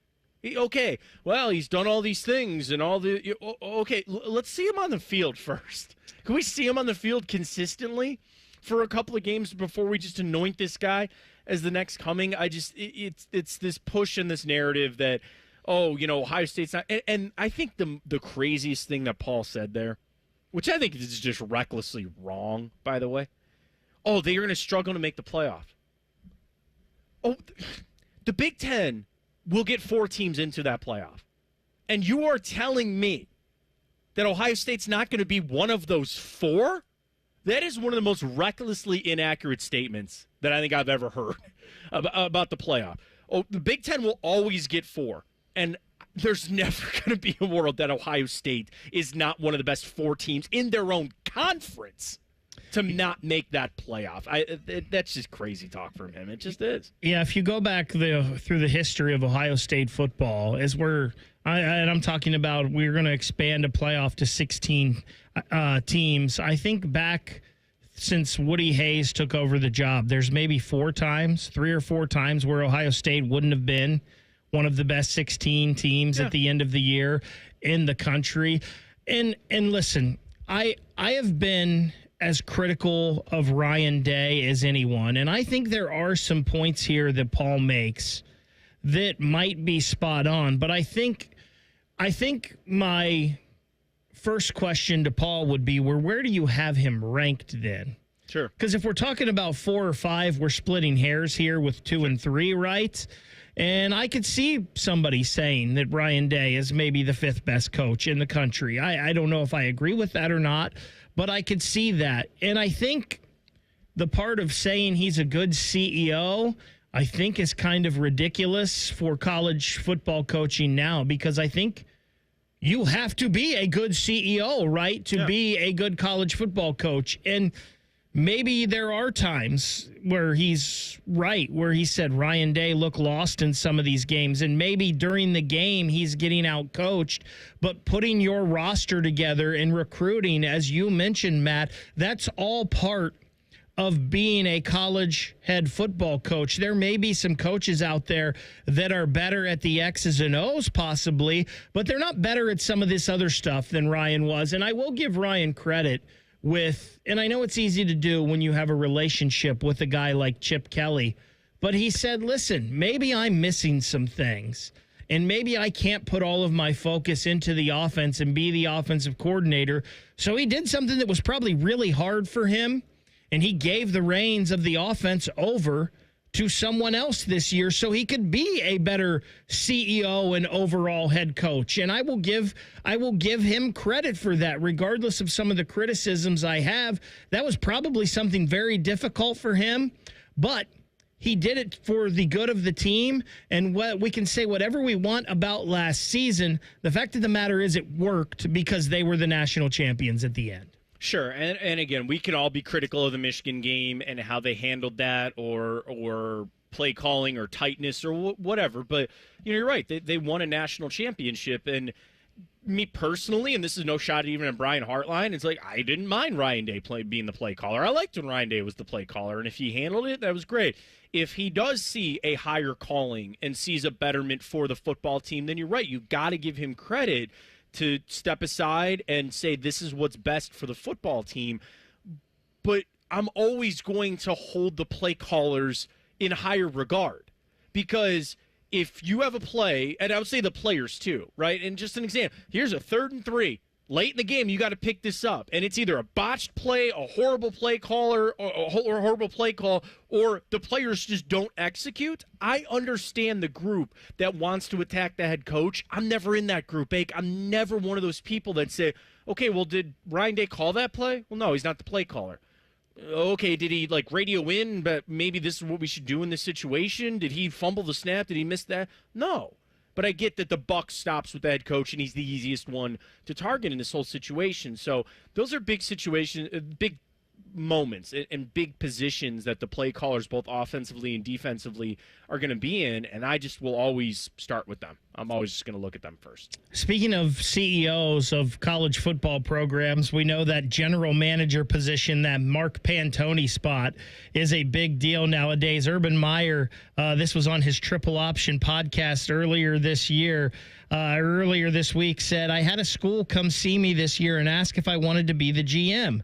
Okay, well, he's done all these things and all the... Okay, let's see him on the field first. Can we see him on the field consistently for a couple of games before we just anoint this guy as the next coming? It's this push and this narrative that, Ohio State's not... And I think the craziest thing that Paul said there, which I think is just recklessly wrong, by the way, they're going to struggle to make the playoff. The Big Ten... we'll get 4 teams into that playoff. And you are telling me that Ohio State's not going to be one of those 4? That is one of the most recklessly inaccurate statements that I think I've ever heard about the playoff. The Big Ten will always get 4. And there's never going to be a world that Ohio State is not one of the best 4 teams in their own conference to not make that playoff. That's just crazy talk from him. It just is. Yeah, if you go back through the history of Ohio State football, I'm talking about we're going to expand a playoff to 16 teams. I think back since Woody Hayes took over the job, there's maybe 3 or 4 times where Ohio State wouldn't have been one of the best 16 teams at the end of the year in the country. And listen, I have been as critical of Ryan Day as anyone. And I think there are some points here that Paul makes that might be spot on. But I think my first question to Paul would be, where do you have him ranked then? Sure. Because if we're talking about 4 or 5, we're splitting hairs here with 2 and 3, right? And I could see somebody saying that Ryan Day is maybe the 5th best coach in the country. I don't know if I agree with that or not, but I could see that. And I think the part of saying he's a good CEO, I think is kind of ridiculous for college football coaching now, because I think you have to be a good CEO, right, to be a good college football coach. And maybe there are times where he's right, where he said Ryan Day looked lost in some of these games, and maybe during the game he's getting out-coached. But putting your roster together and recruiting, as you mentioned, Matt, that's all part of being a college head football coach. There may be some coaches out there that are better at the X's and O's possibly, but they're not better at some of this other stuff than Ryan was. And I will give Ryan credit and I know it's easy to do when you have a relationship with a guy like Chip Kelly, but he said, listen, maybe I'm missing some things, and maybe I can't put all of my focus into the offense and be the offensive coordinator. So he did something that was probably really hard for him, and he gave the reins of the offense over to someone else this year so he could be a better CEO and overall head coach. And I will give him credit for that, regardless of some of the criticisms I have. That was probably something very difficult for him, but he did it for the good of the team. And we can say whatever we want about last season. The fact of the matter is it worked because they were the national champions at the end. Sure, and again, we can all be critical of the Michigan game and how they handled that, or play calling, or tightness, or whatever. But you're right; they won a national championship, and me personally, and this is no shot even at Brian Hartline, it's like I didn't mind Ryan Day being the play caller. I liked when Ryan Day was the play caller, and if he handled it, that was great. If he does see a higher calling and sees a betterment for the football team, then you're right; you got to give him credit to step aside and say this is what's best for the football team. But I'm always going to hold the play callers in higher regard, because if you have a play, and I would say the players too, right? And just an example, here's a 3rd and 3. Late in the game, you got to pick this up. And it's either a botched play, a horrible play caller, or a horrible play call, or the players just don't execute. I understand the group that wants to attack the head coach. I'm never in that group, Bake. I'm never one of those people that say, okay, well, did Ryan Day call that play? Well, no, he's not the play caller. Okay, did he, radio in, but maybe this is what we should do in this situation? Did he fumble the snap? Did he miss that? No. But I get that the buck stops with the head coach, and he's the easiest one to target in this whole situation. So those are big situations, big moments, and big positions that the play callers, both offensively and defensively, are going to be in. And I just will always start with them. I'm always just going to look at them first. Speaking of CEOs of college football programs, we know that general manager position, that Mark Pantoni spot, is a big deal nowadays. Urban Meyer, this was on his Triple Option podcast earlier this week, said, I had a school come see me this year and ask if I wanted to be the GM,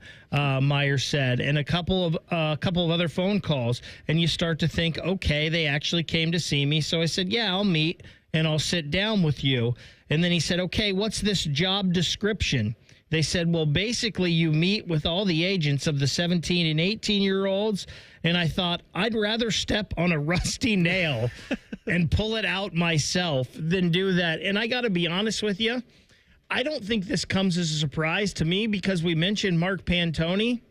Meyer said, and a couple of other phone calls. And you start to think, okay, they actually came to see me. So I said, yeah, I'll meet and I'll sit down with you. And then he said, okay, what's this job description? They said, well, basically you meet with all the agents of the 17 and 18-year-olds. And I thought, I'd rather step on a rusty nail and pull it out myself than do that. And I got to be honest with you, I don't think this comes as a surprise to me because we mentioned Mark Pantoni.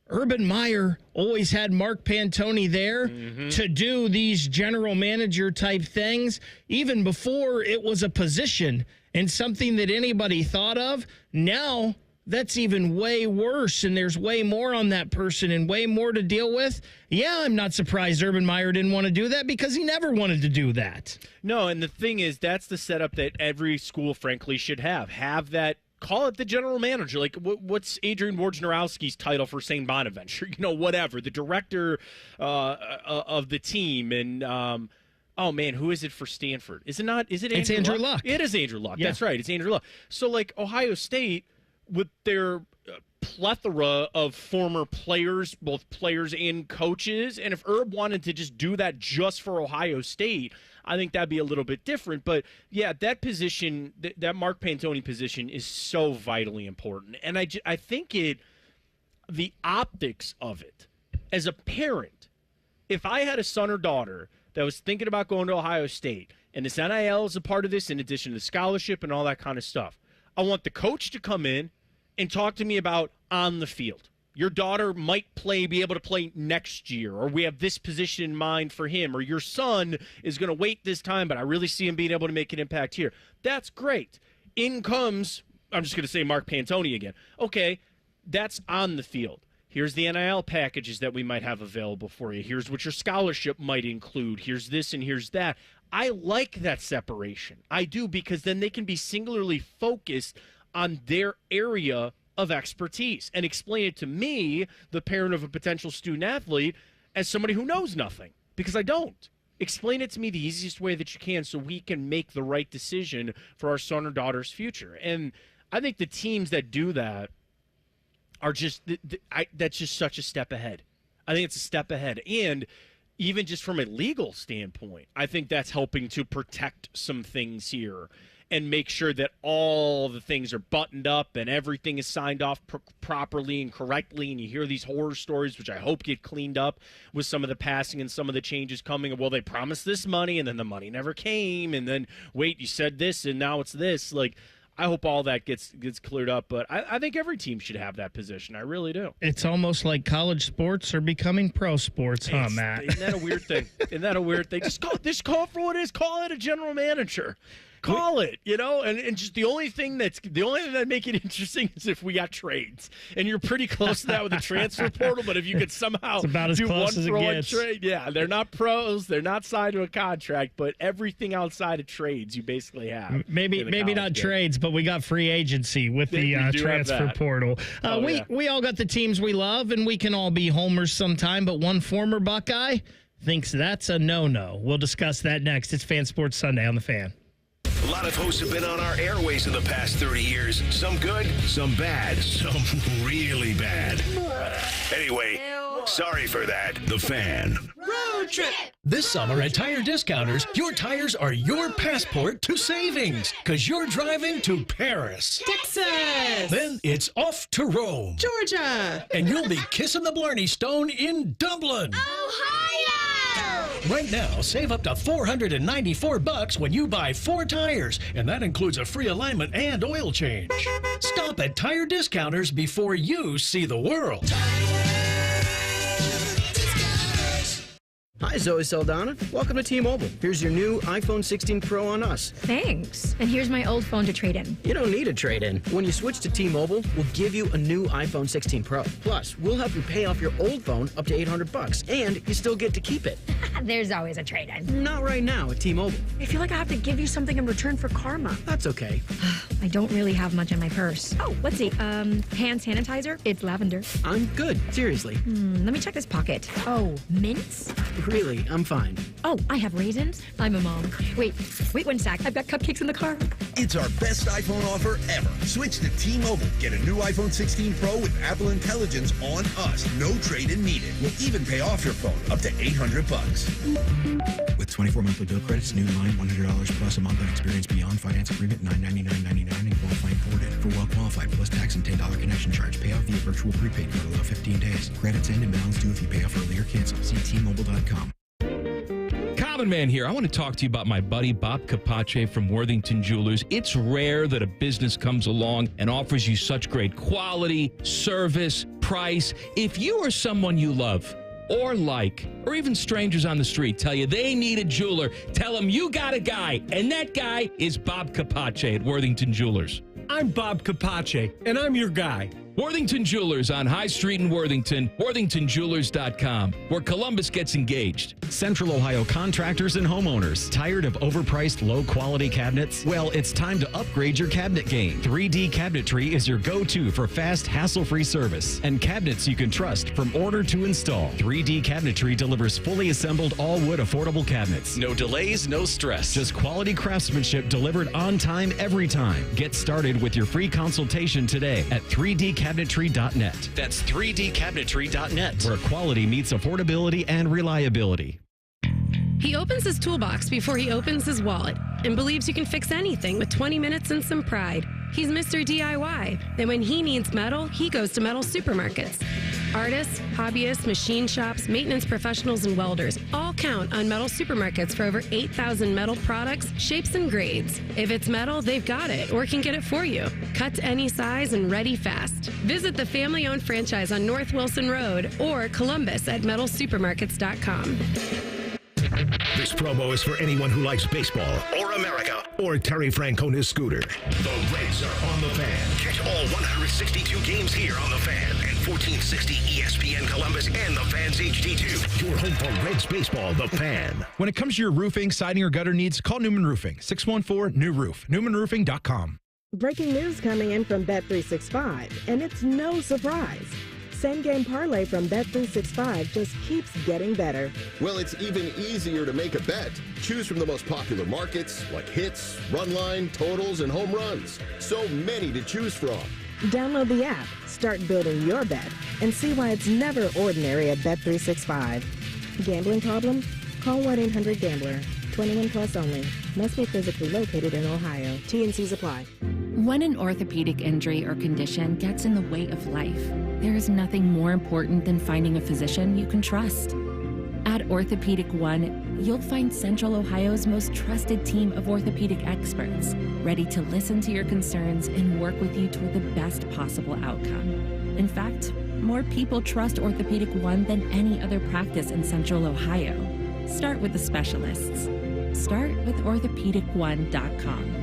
Urban Meyer always had Mark Pantoni there to do these general manager type things, even before it was a position and something that anybody thought of. Now that's even way worse, and there's way more on that person and way more to deal with. Yeah, I'm not surprised Urban Meyer didn't want to do that because he never wanted to do that. No, and the thing is, that's the setup that every school, frankly, should have. Have that. Call it the general manager. Like, what's Adrian Wojnarowski's title for St. Bonaventure? Whatever. The director of the team. And, oh, man, who is it for Stanford? Is it not? Is it Andrew It's Andrew Luck? It is Andrew Luck. Yeah. That's right. It's Andrew Luck. So, Ohio State, with their plethora of former players, both players and coaches, and if Herb wanted to just do that just for Ohio State, I think that'd be a little bit different. But, yeah, that position, that Mark Pantoni position is so vitally important. And I think the optics of it, as a parent, if I had a son or daughter that was thinking about going to Ohio State, and this NIL is a part of this in addition to the scholarship and all that kind of stuff, I want the coach to come in and talk to me about on the field. Your daughter might be able to play next year, or we have this position in mind for him, or your son is going to wait this time, but I really see him being able to make an impact here. That's great. In comes, I'm just going to say Mark Pantoni again. Okay, that's on the field. Here's the NIL packages that we might have available for you. Here's what your scholarship might include. Here's this and here's that. I like that separation. I do, because then they can be singularly focused on their area of expertise and explain it to me, the parent of a potential student athlete, as somebody who knows nothing, because I don't. Explain it to me the easiest way that you can so we can make the right decision for our son or daughter's future. And I think the teams that do that are just that's just such a step ahead. I think it's a step ahead. And even just from a legal standpoint, I think that's helping to protect some things here and make sure that all the things are buttoned up and everything is signed off properly and correctly. And you hear these horror stories, which I hope get cleaned up with some of the passing and some of the changes coming. Well, they promised this money and then the money never came. And then, wait, you said this and now it's this. I hope all that gets cleared up, but I think every team should have that position. I really do. It's almost like college sports are becoming pro sports, huh, Matt? Isn't that a weird thing? Isn't that a weird thing? Just call it for what it is. Call it a general manager. Call it, and just the only thing that make it interesting is if we got trades, and you're pretty close to that with the transfer portal. But if you could somehow do one for one trade, yeah, they're not pros, they're not signed to a contract, but everything outside of trades you basically have. Maybe not trades, but we got free agency with the transfer portal. We all got the teams we love, and we can all be homers sometime. But one former Buckeye thinks that's a no-no. We'll discuss that next. It's Fan Sports Sunday on the Fan. A lot of hosts have been on our airways in the past 30 years. Some good, some bad, some really bad. Anyway, sorry for that. The Fan. road trip. This summer at Tire Discounters, your tires are your passport to savings, because you're driving to Paris, Texas. Then it's off to Rome, Georgia. and you'll be kissing the Blarney Stone in Dublin, Ohio! Right now, save up to $494 when you buy 4 tires, and that includes a free alignment and oil change. Stop at Tire Discounters before you see the world. Hi, Zoe Saldana. Welcome to T-Mobile. Here's your new iPhone 16 Pro on us. Thanks. And here's my old phone to trade in. You don't need a trade-in. When you switch to T-Mobile, we'll give you a new iPhone 16 Pro. Plus, we'll help you pay off your old phone up to $800, and you still get to keep it. There's always a trade-in. Not right now at T-Mobile. I feel like I have to give you something in return for karma. That's okay. I don't really have much in my purse. Oh, let's see. Hand sanitizer. It's lavender. I'm good. Seriously. Let me check this pocket. Oh, mints? Really, I'm fine. Oh, I have raisins. I'm a mom. Wait one sec. I've got cupcakes in the car. It's our best iPhone offer ever. Switch to T-Mobile. Get a new iPhone 16 Pro with Apple Intelligence on us. No trade-in needed. We'll even pay off your phone up to $800. With 24 monthly bill credits, new line, $100 plus a month on experience beyond finance agreement, $999.99 and qualifying forwarded. For well qualified plus tax and $10 connection charge. Pay off via virtual prepaid card allow 15 days. Credits end and balance due if you pay off early or cancel. See T-Mobile.com. Common Man here. I want to talk to you about my buddy Bob Capace from Worthington Jewelers. It's rare that a business comes along and offers you such great quality, service, price. If you or someone you love or like, or even strangers on the street tell you they need a jeweler, tell them you got a guy, and that guy is Bob Capace at Worthington Jewelers. I'm Bob Capace, and I'm your guy. Worthington Jewelers on High Street in Worthington, worthingtonjewelers.com, where Columbus gets engaged. Central Ohio contractors and homeowners, tired of overpriced, low-quality cabinets? Well, it's time to upgrade your cabinet game. 3D Cabinetry is your go-to for fast, hassle-free service and cabinets you can trust from order to install. 3D Cabinetry delivers fully assembled all-wood affordable cabinets. No delays, no stress. Just quality craftsmanship delivered on time every time. Get started with your free consultation today at 3dcabinetry.net. That's 3dcabinetry.net, where quality meets affordability and reliability. He opens his toolbox before he opens his wallet and believes you can fix anything with 20 minutes and some pride. He's Mr. DIY. And when he needs metal, he goes to metal supermarkets. Artists, hobbyists, machine shops, maintenance professionals, and welders all count on metal supermarkets for over 8,000 metal products, shapes, and grades. If it's metal, they've got it or can get it for you. Cut to any size and ready fast. Visit the family-owned franchise on North Wilson Road or Columbus at metalsupermarkets.com. This promo is for anyone who likes baseball or America or Terry Francona's scooter. The Reds are on the Fan. Catch all 162 games here on the Fan and 1460 ESPN Columbus and the Fan's HD2. Your home for Reds baseball, the Fan. When it comes to your roofing, siding, or gutter needs, call Newman Roofing. 614-NEW-ROOF. NewmanRoofing.com. Breaking news coming in from Bet365, and it's no surprise. Same game parlay from Bet365 just keeps getting better. Well, it's even easier to make a bet. Choose from the most popular markets like hits, run line, totals, and home runs. So many to choose from. Download the app, start building your bet, and see why it's never ordinary at Bet365. Gambling problem? Call 1-800-GAMBLER. 21 plus only. Must be physically located in Ohio. T&Cs apply. When an orthopedic injury or condition gets in the way of life, there is nothing more important than finding a physician you can trust. At Orthopedic One, you'll find Central Ohio's most trusted team of orthopedic experts, ready to listen to your concerns and work with you toward the best possible outcome. In fact, more people trust Orthopedic One than any other practice in Central Ohio. Start with the specialists. Start with orthopedic1.com.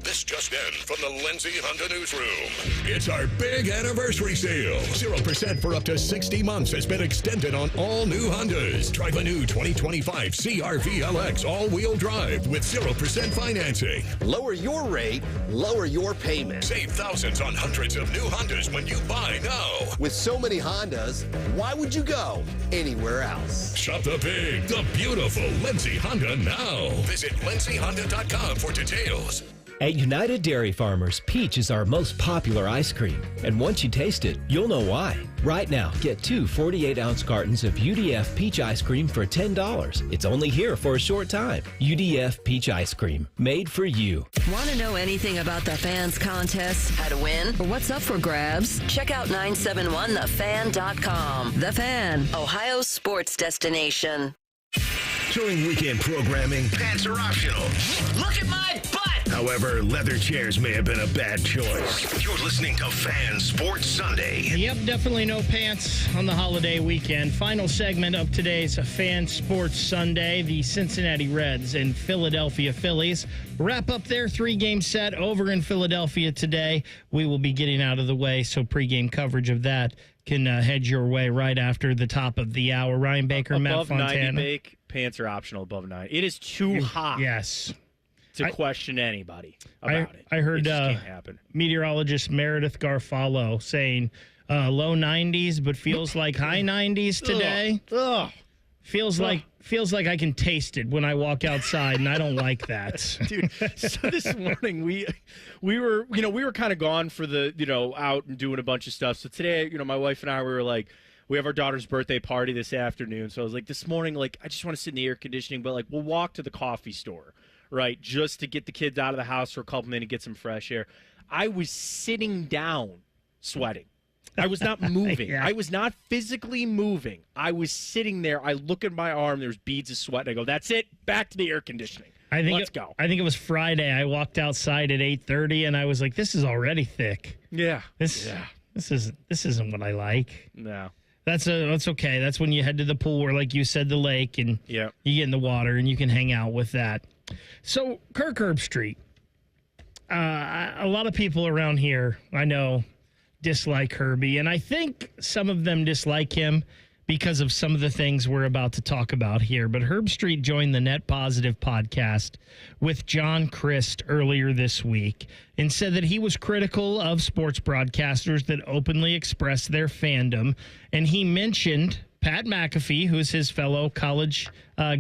This just in from the Lindsay Honda Newsroom. It's our big anniversary sale. 0% for up to 60 months has been extended on all new Hondas. Drive a new 2025 CR-V LX all-wheel drive with 0% financing. Lower your rate, lower your payment. Save thousands on hundreds of new Hondas when you buy now. With so many Hondas, why would you go anywhere else? Shop the big, the beautiful Lindsay Honda now. Visit lindsayhonda.com for details. At United Dairy Farmers, peach is our most popular ice cream. And once you taste it, you'll know why. Right now, get 2 48-ounce cartons of UDF peach ice cream for $10. It's only here for a short time. UDF peach ice cream, made for you. Want to know anything about the Fans contest, how to win, or what's up for grabs? Check out 971thefan.com. The Fan, Ohio's sports destination. During weekend programming, pants are optional. Look at my butt! However, leather chairs may have been a bad choice. You're listening to Fan Sports Sunday. Yep, definitely no pants on the holiday weekend. Final segment of today's Fan Sports Sunday. The Cincinnati Reds and Philadelphia Phillies wrap up their 3-game set over in Philadelphia today. We will be getting out of the way, so pregame coverage of that can head your way right after the top of the hour. Ryan Baker, Matt Fontana. Above 90 bake, pants are optional above 90. It is too hot. Yes. To question anybody about it. I heard it just can't happen. Meteorologist Meredith Garfalo saying low 90s, but feels like high 90s today. Ugh. Feels like I can taste it when I walk outside, and I don't like that. Dude, so this morning we were kind of gone for the, out and doing a bunch of stuff. So today, my wife and I were like, we have our daughter's birthday party this afternoon. So I was like, this morning, like, I just want to sit in the air conditioning, but like, we'll walk to the coffee store, right, just to get the kids out of the house for a couple minutes, get some fresh air. I was sitting down sweating. I was not moving. Yeah. I was not physically moving. I was sitting there. I look at my arm. There's beads of sweat. And I go, that's it. Back to the air conditioning. Let's go. I think it was Friday. I walked outside at 8:30, and I was like, this is already thick. Yeah. This isn't what I like. No. That's okay. That's when you head to the pool or, like you said, the lake, and you get in the water, and you can hang out with that. So, Kirk Herbstreit, a lot of people around here, I know, dislike Herbie, and I think some of them dislike him because of some of the things we're about to talk about here. But Herbstreit joined the Net Positive podcast with John Christ earlier this week and said that he was critical of sports broadcasters that openly express their fandom, and he mentioned Pat McAfee, who's his fellow college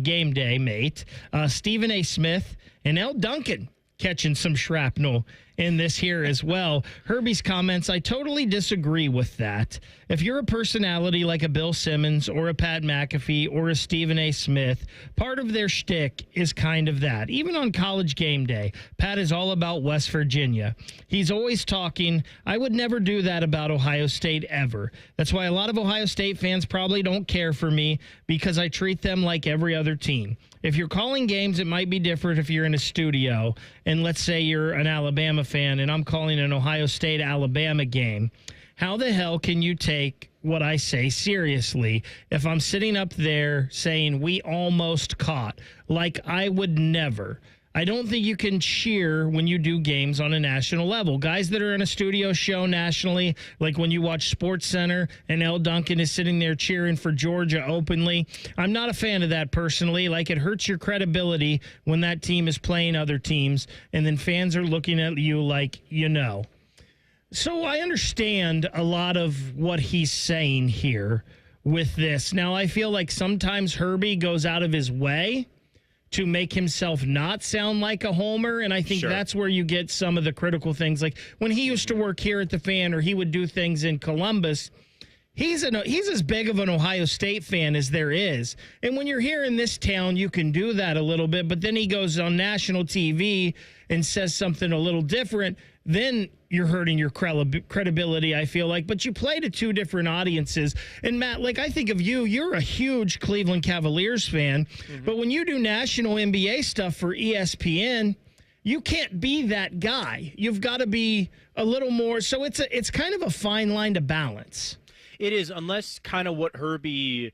game day mate, Stephen A. Smith, and El Duncan catching some shrapnel in this here as well. Herbie's comments, I totally disagree with that. If you're a personality like a Bill Simmons or a Pat McAfee or a Stephen A. Smith, part of their shtick is kind of that. Even on College Game Day, Pat is all about West Virginia. He's always talking. I would never do that about Ohio State ever. That's why a lot of Ohio State fans probably don't care for me, because I treat them like every other team. If you're calling games, it might be different if you're in a studio, and let's say you're an Alabama fan and I'm calling an Ohio State-Alabama game. How the hell can you take what I say seriously if I'm sitting up there saying we almost caught? Like, I would never. I don't think you can cheer when you do games on a national level. Guys that are in a studio show nationally, like when you watch SportsCenter and El Duncan is sitting there cheering for Georgia openly, I'm not a fan of that personally. Like, it hurts your credibility when that team is playing other teams and then fans are looking at you like, So I understand a lot of what he's saying here with this. Now, I feel like sometimes Herbie goes out of his way to make himself not sound like a homer, and I think that's where you get some of the critical things. Like when he used to work here at the Fan, or he would do things in Columbus, he's as big of an Ohio State fan as there is. And when you're here in this town, you can do that a little bit, but then he goes on national TV and says something a little different, then you're hurting your credibility, I feel like. But you play to two different audiences. And, Matt, like, I think of you, you're a huge Cleveland Cavaliers fan. Mm-hmm. But when you do national NBA stuff for ESPN, you can't be that guy. You've got to be a little more. So it's kind of a fine line to balance. It is, unless kind of what Herbie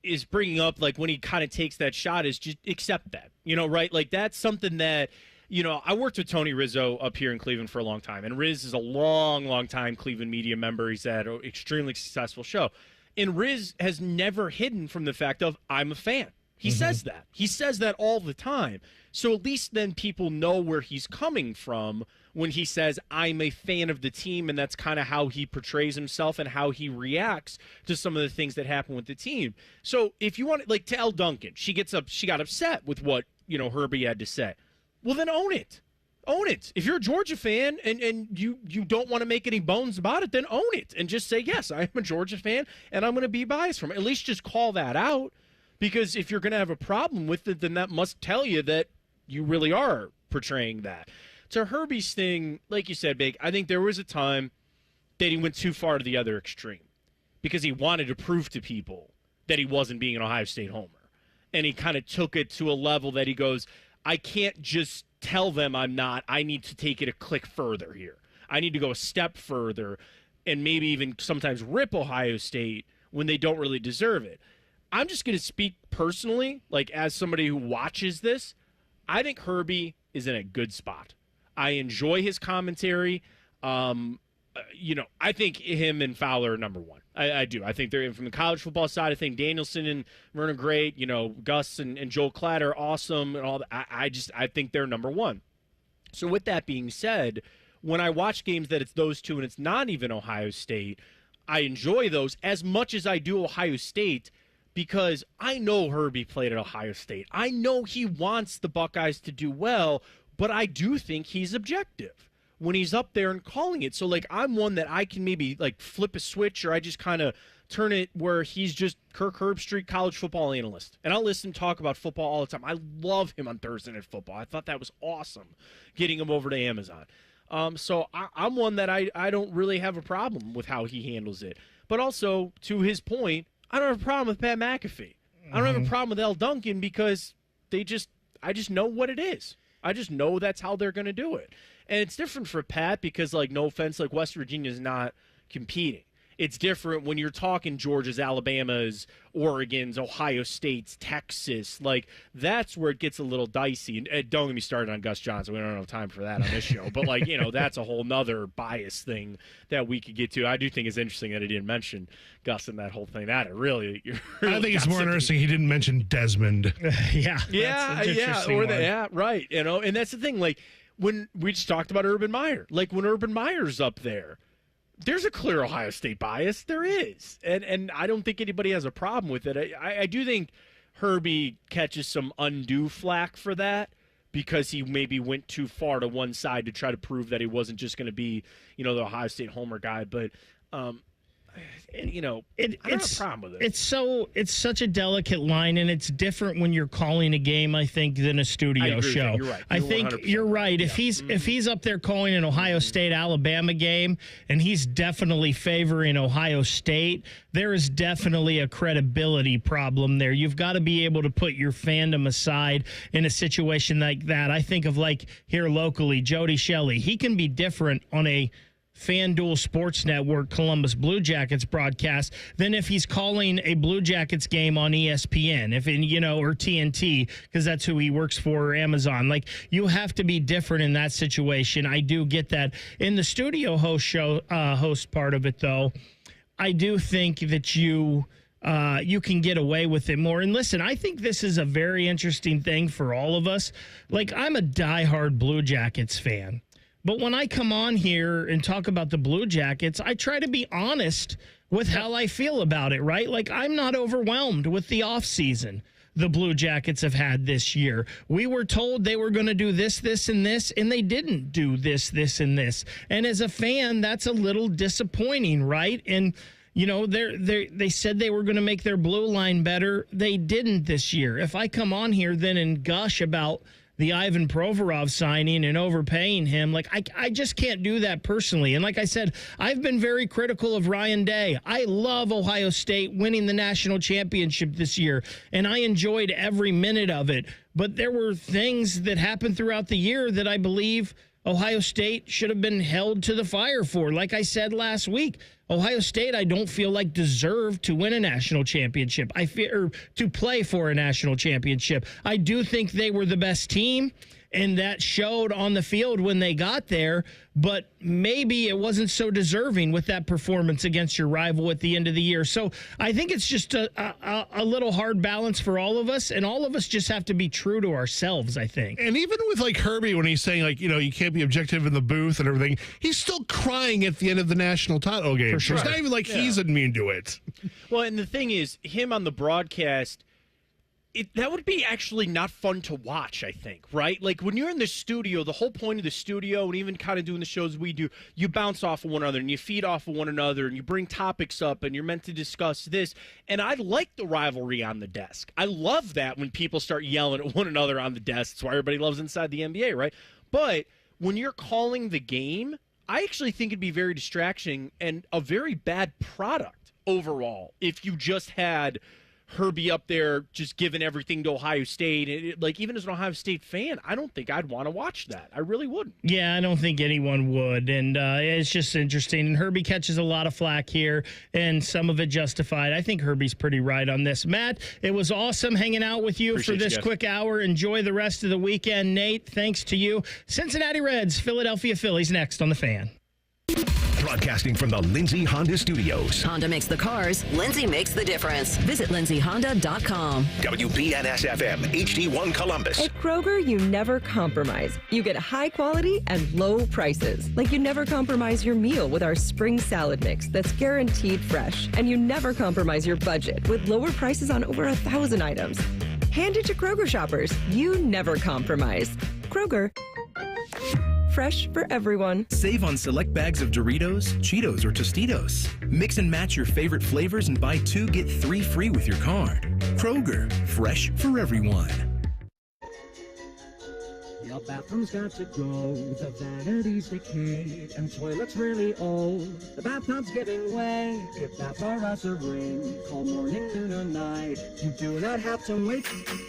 is bringing up, like when he kind of takes that shot, is just accept that, right? Like that's something that, I worked with Tony Rizzo up here in Cleveland for a long time, and Riz is a long, long time Cleveland media member. He's had an extremely successful show. And Riz has never hidden from the fact of, I'm a fan. He says that. He says that all the time. So at least then people know where he's coming from when he says, I'm a fan of the team, and that's kind of how he portrays himself and how he reacts to some of the things that happen with the team. So if you want, like, to Elle Duncan, she got upset with what, Herbie had to say. Well, then own it. Own it. If you're a Georgia fan and you don't want to make any bones about it, then own it and just say, yes, I am a Georgia fan and I'm going to be biased from it. At least just call that out, because if you're going to have a problem with it, then that must tell you that you really are portraying that. To Herbie's thing, like you said, Big, I think there was a time that he went too far to the other extreme because he wanted to prove to people that he wasn't being an Ohio State homer. And he kind of took it to a level that he goes, I can't just tell them I'm not. I need to take it a click further here. I need to go a step further and maybe even sometimes rip Ohio State when they don't really deserve it. I'm just going to speak personally, like as somebody who watches this. I think Herbie is in a good spot. I enjoy his commentary. I think him and Fowler are number one. I do. I think they're from the college football side. I think Danielson and Vernon great. Gus and Joel Klatt are awesome and all that. I think they're number one. So with that being said, when I watch games that it's those two and it's not even Ohio State, I enjoy those as much as I do Ohio State, because I know Herbie played at Ohio State. I know he wants the Buckeyes to do well, but I do think he's objective when he's up there and calling it. So, I'm one that I can maybe, flip a switch, or I just kind of turn it where he's just Kirk Herbstreit, college football analyst. And I'll listen talk about football all the time. I love him on Thursday Night Football. I thought that was awesome, getting him over to Amazon. So I'm one that I don't really have a problem with how he handles it. But also, to his point, I don't have a problem with Pat McAfee. I don't have a problem with L. Duncan, because I just know what it is. I just know that's how they're going to do it. And it's different for Pat because, no offense, West Virginia's not competing. It's different when you're talking Georgia's, Alabama's, Oregon's, Ohio State's, Texas. That's where it gets a little dicey. And don't get me started on Gus Johnson. We don't have time for that on this show. But, that's a whole nother bias thing that we could get to. I do think it's interesting that he didn't mention Gus in that whole thing. That it really I think it's more interesting he didn't mention Desmond. Yeah, right. And that's the thing. When we just talked about Urban Meyer. When Urban Meyer's up there, there's a clear Ohio State bias. There is. And I don't think anybody has a problem with it. I do think Herbie catches some undue flack for that, because he maybe went too far to one side to try to prove that he wasn't just going to be, the Ohio State homer guy. But, I don't have a problem with it. It's such a delicate line, and it's different when you're calling a game, I think, than a studio show. You're right. I think you're right. Yeah. If he's up there calling an Ohio State Alabama game, and he's definitely favoring Ohio State, there is definitely a credibility problem there. You've got to be able to put your fandom aside in a situation like that. I think of here locally, Jody Shelley. He can be different on a FanDuel Sports Network Columbus Blue Jackets broadcast than if he's calling a Blue Jackets game on ESPN, or TNT, because that's who he works for, or Amazon. You have to be different in that situation. I do get that. In the studio host part of it, though, I do think that you can get away with it more. And listen, I think this is a very interesting thing for all of us. I'm a diehard Blue Jackets fan. But when I come on here and talk about the Blue Jackets, I try to be honest with how I feel about it, right? I'm not overwhelmed with the offseason the Blue Jackets have had this year. We were told they were going to do this, this, and this, and they didn't do this, this, and this. And as a fan, that's a little disappointing, right? And they said they were going to make their blue line better. They didn't this year. If I come on here then and gush about the Ivan Provorov signing and overpaying him, I just can't do that personally. And like I said, I've been very critical of Ryan Day. I love Ohio State winning the national championship this year, and I enjoyed every minute of it. But there were things that happened throughout the year that I believe Ohio State should have been held to the fire for. Like I said last week, Ohio State, I don't feel deserved to win a national championship. Or to play for a national championship. I do think they were the best team, and that showed on the field when they got there, but maybe it wasn't so deserving with that performance against your rival at the end of the year. So I think it's just a little hard balance for all of us, and all of us just have to be true to ourselves, I think. And even with Herbie, when he's saying you can't be objective in the booth and everything, he's still crying at the end of the national title game. For sure. It's not even he's immune to it. Well, and the thing is, him on the broadcast, that would be actually not fun to watch, I think, right? Like when you're in the studio, the whole point of the studio and even kind of doing the shows we do, you bounce off of one another and you feed off of one another and you bring topics up and you're meant to discuss this. And I like the rivalry on the desk. I love that when people start yelling at one another on the desk. That's why everybody loves inside the NBA, right? But when you're calling the game, I actually think it'd be very distracting and a very bad product overall if you just had Herbie up there just giving everything to Ohio State. Like, even as an Ohio State fan, I don't think I'd want to watch that. I really wouldn't. Yeah, I don't think anyone would. And it's just interesting. And Herbie catches a lot of flack here, and some of it justified. I think Herbie's pretty right on this. Matt, it was awesome hanging out with you for this quick hour. Enjoy the rest of the weekend. Nate, thanks to you. Cincinnati Reds, Philadelphia Phillies next on The Fan. Broadcasting from the Lindsay Honda Studios. Honda makes the cars. Lindsay makes the difference. Visit lindsayhonda.com. WBNS-FM, HD1 Columbus. At Kroger, you never compromise. You get high quality and low prices. Like you never compromise your meal with our spring salad mix that's guaranteed fresh. And you never compromise your budget with lower prices on over 1,000 items. Hand it to Kroger shoppers. You never compromise. Kroger. Fresh for everyone. Save on select bags of Doritos, Cheetos, or Tostitos. Mix and match your favorite flavors and buy 2, get 3 free with your card. Kroger, fresh for everyone. Your bathroom's got to go, the vanity's decayed, and toilet's really old. The bathtub's giving way. If Baths R Us a ring, call morning, noon, or night. You do not have to wait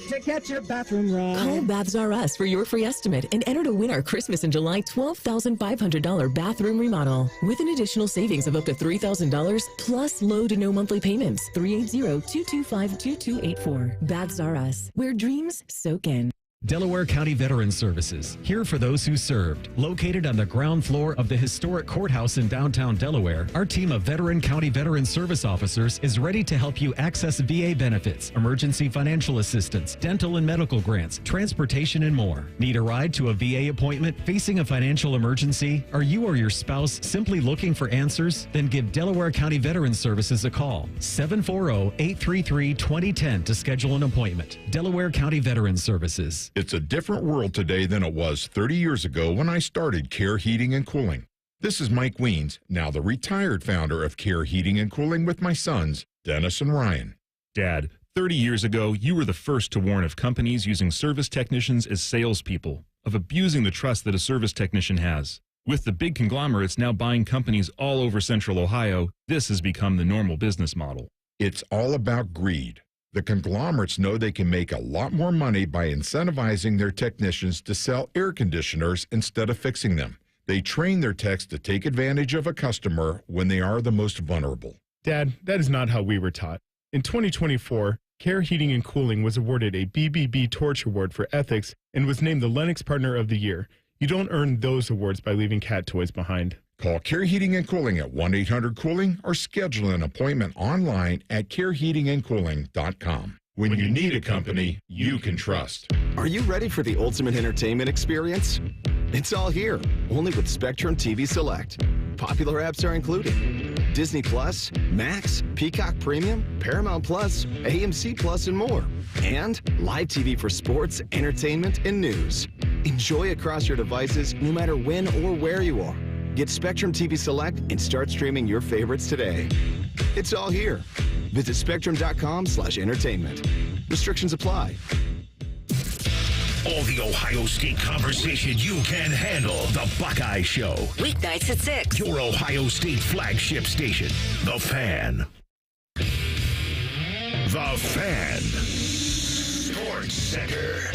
to get your bathroom right. Call Baths R Us for your free estimate and enter to win our Christmas in July $12,500 bathroom remodel with an additional savings of up to $3,000 plus low to no monthly payments. 380-225-2284. Baths R Us, where dreams soak in. Delaware County Veterans Services, here for those who served. Located on the ground floor of the historic courthouse in downtown Delaware, our team of veteran county veteran service officers is ready to help you access VA benefits, emergency financial assistance, dental and medical grants, transportation, and more. Need a ride to a VA appointment? Facing a financial emergency? Are you or your spouse simply looking for answers? Then give Delaware County Veterans Services a call. 740-833-2010 to schedule an appointment. Delaware County Veterans Services. It's a different world today than it was 30 years ago when I started Care Heating and Cooling. This is Mike Weens, now the retired founder of Care Heating and Cooling with my sons, Dennis and Ryan. Dad, 30 years ago, you were the first to warn of companies using service technicians as salespeople, of abusing the trust that a service technician has. With the big conglomerates now buying companies all over Central Ohio, this has become the normal business model. It's all about greed. The conglomerates know they can make a lot more money by incentivizing their technicians to sell air conditioners instead of fixing them. They train their techs to take advantage of a customer when they are the most vulnerable. Dad, that is not how we were taught. In 2024, Care Heating and Cooling was awarded a BBB Torch Award for ethics and was named the Lennox Partner of the Year. You don't earn those awards by leaving cat toys behind. Call Care Heating and Cooling at 1-800-COOLING or schedule an appointment online at careheatingandcooling.com. When you need a company you can trust. Are you ready for the ultimate entertainment experience? It's all here, only with Spectrum TV Select. Popular apps are included: Disney Plus, Max, Peacock Premium, Paramount Plus, AMC Plus, and more. And live TV for sports, entertainment, and news. Enjoy across your devices no matter when or where you are. Get Spectrum TV Select and start streaming your favorites today. It's all here. Visit spectrum.com/entertainment. Restrictions apply. All the Ohio State conversation you can handle. The Buckeye Show. Weeknights at 6. Your Ohio State flagship station. The Fan. The Fan. Sports Center.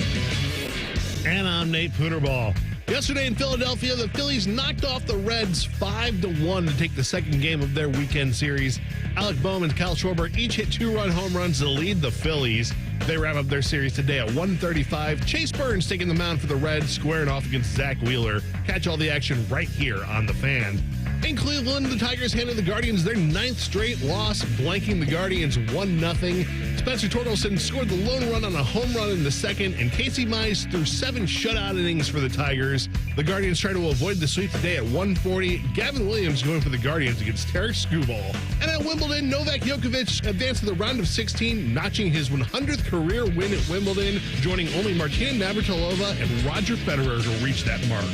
And I'm Nate Pooterball. Yesterday in Philadelphia, the Phillies knocked off the Reds 5-1 to take the second game of their weekend series. Alec Bohm and Kyle Schwarber each hit 2-run home runs to lead the Phillies. They wrap up their series today at 1:35. Chase Burns taking the mound for the Reds, squaring off against Zach Wheeler. Catch all the action right here on The Fan. In Cleveland, the Tigers handed the Guardians their 9th straight loss, blanking the Guardians 1-0. Spencer Torkelson scored the lone run on a home run in the second, and Casey Mize threw 7 shutout innings for the Tigers. The Guardians try to avoid the sweep today at 1:40. Gavin Williams going for the Guardians against Tarek Skubal. And at Wimbledon, Novak Djokovic advanced to the round of 16, notching his 100th career win at Wimbledon, joining only Martina Navratilova and Roger Federer to reach that mark.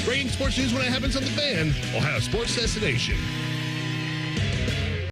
Breaking sports news when it happens on The Fan, Ohio Sports Destination.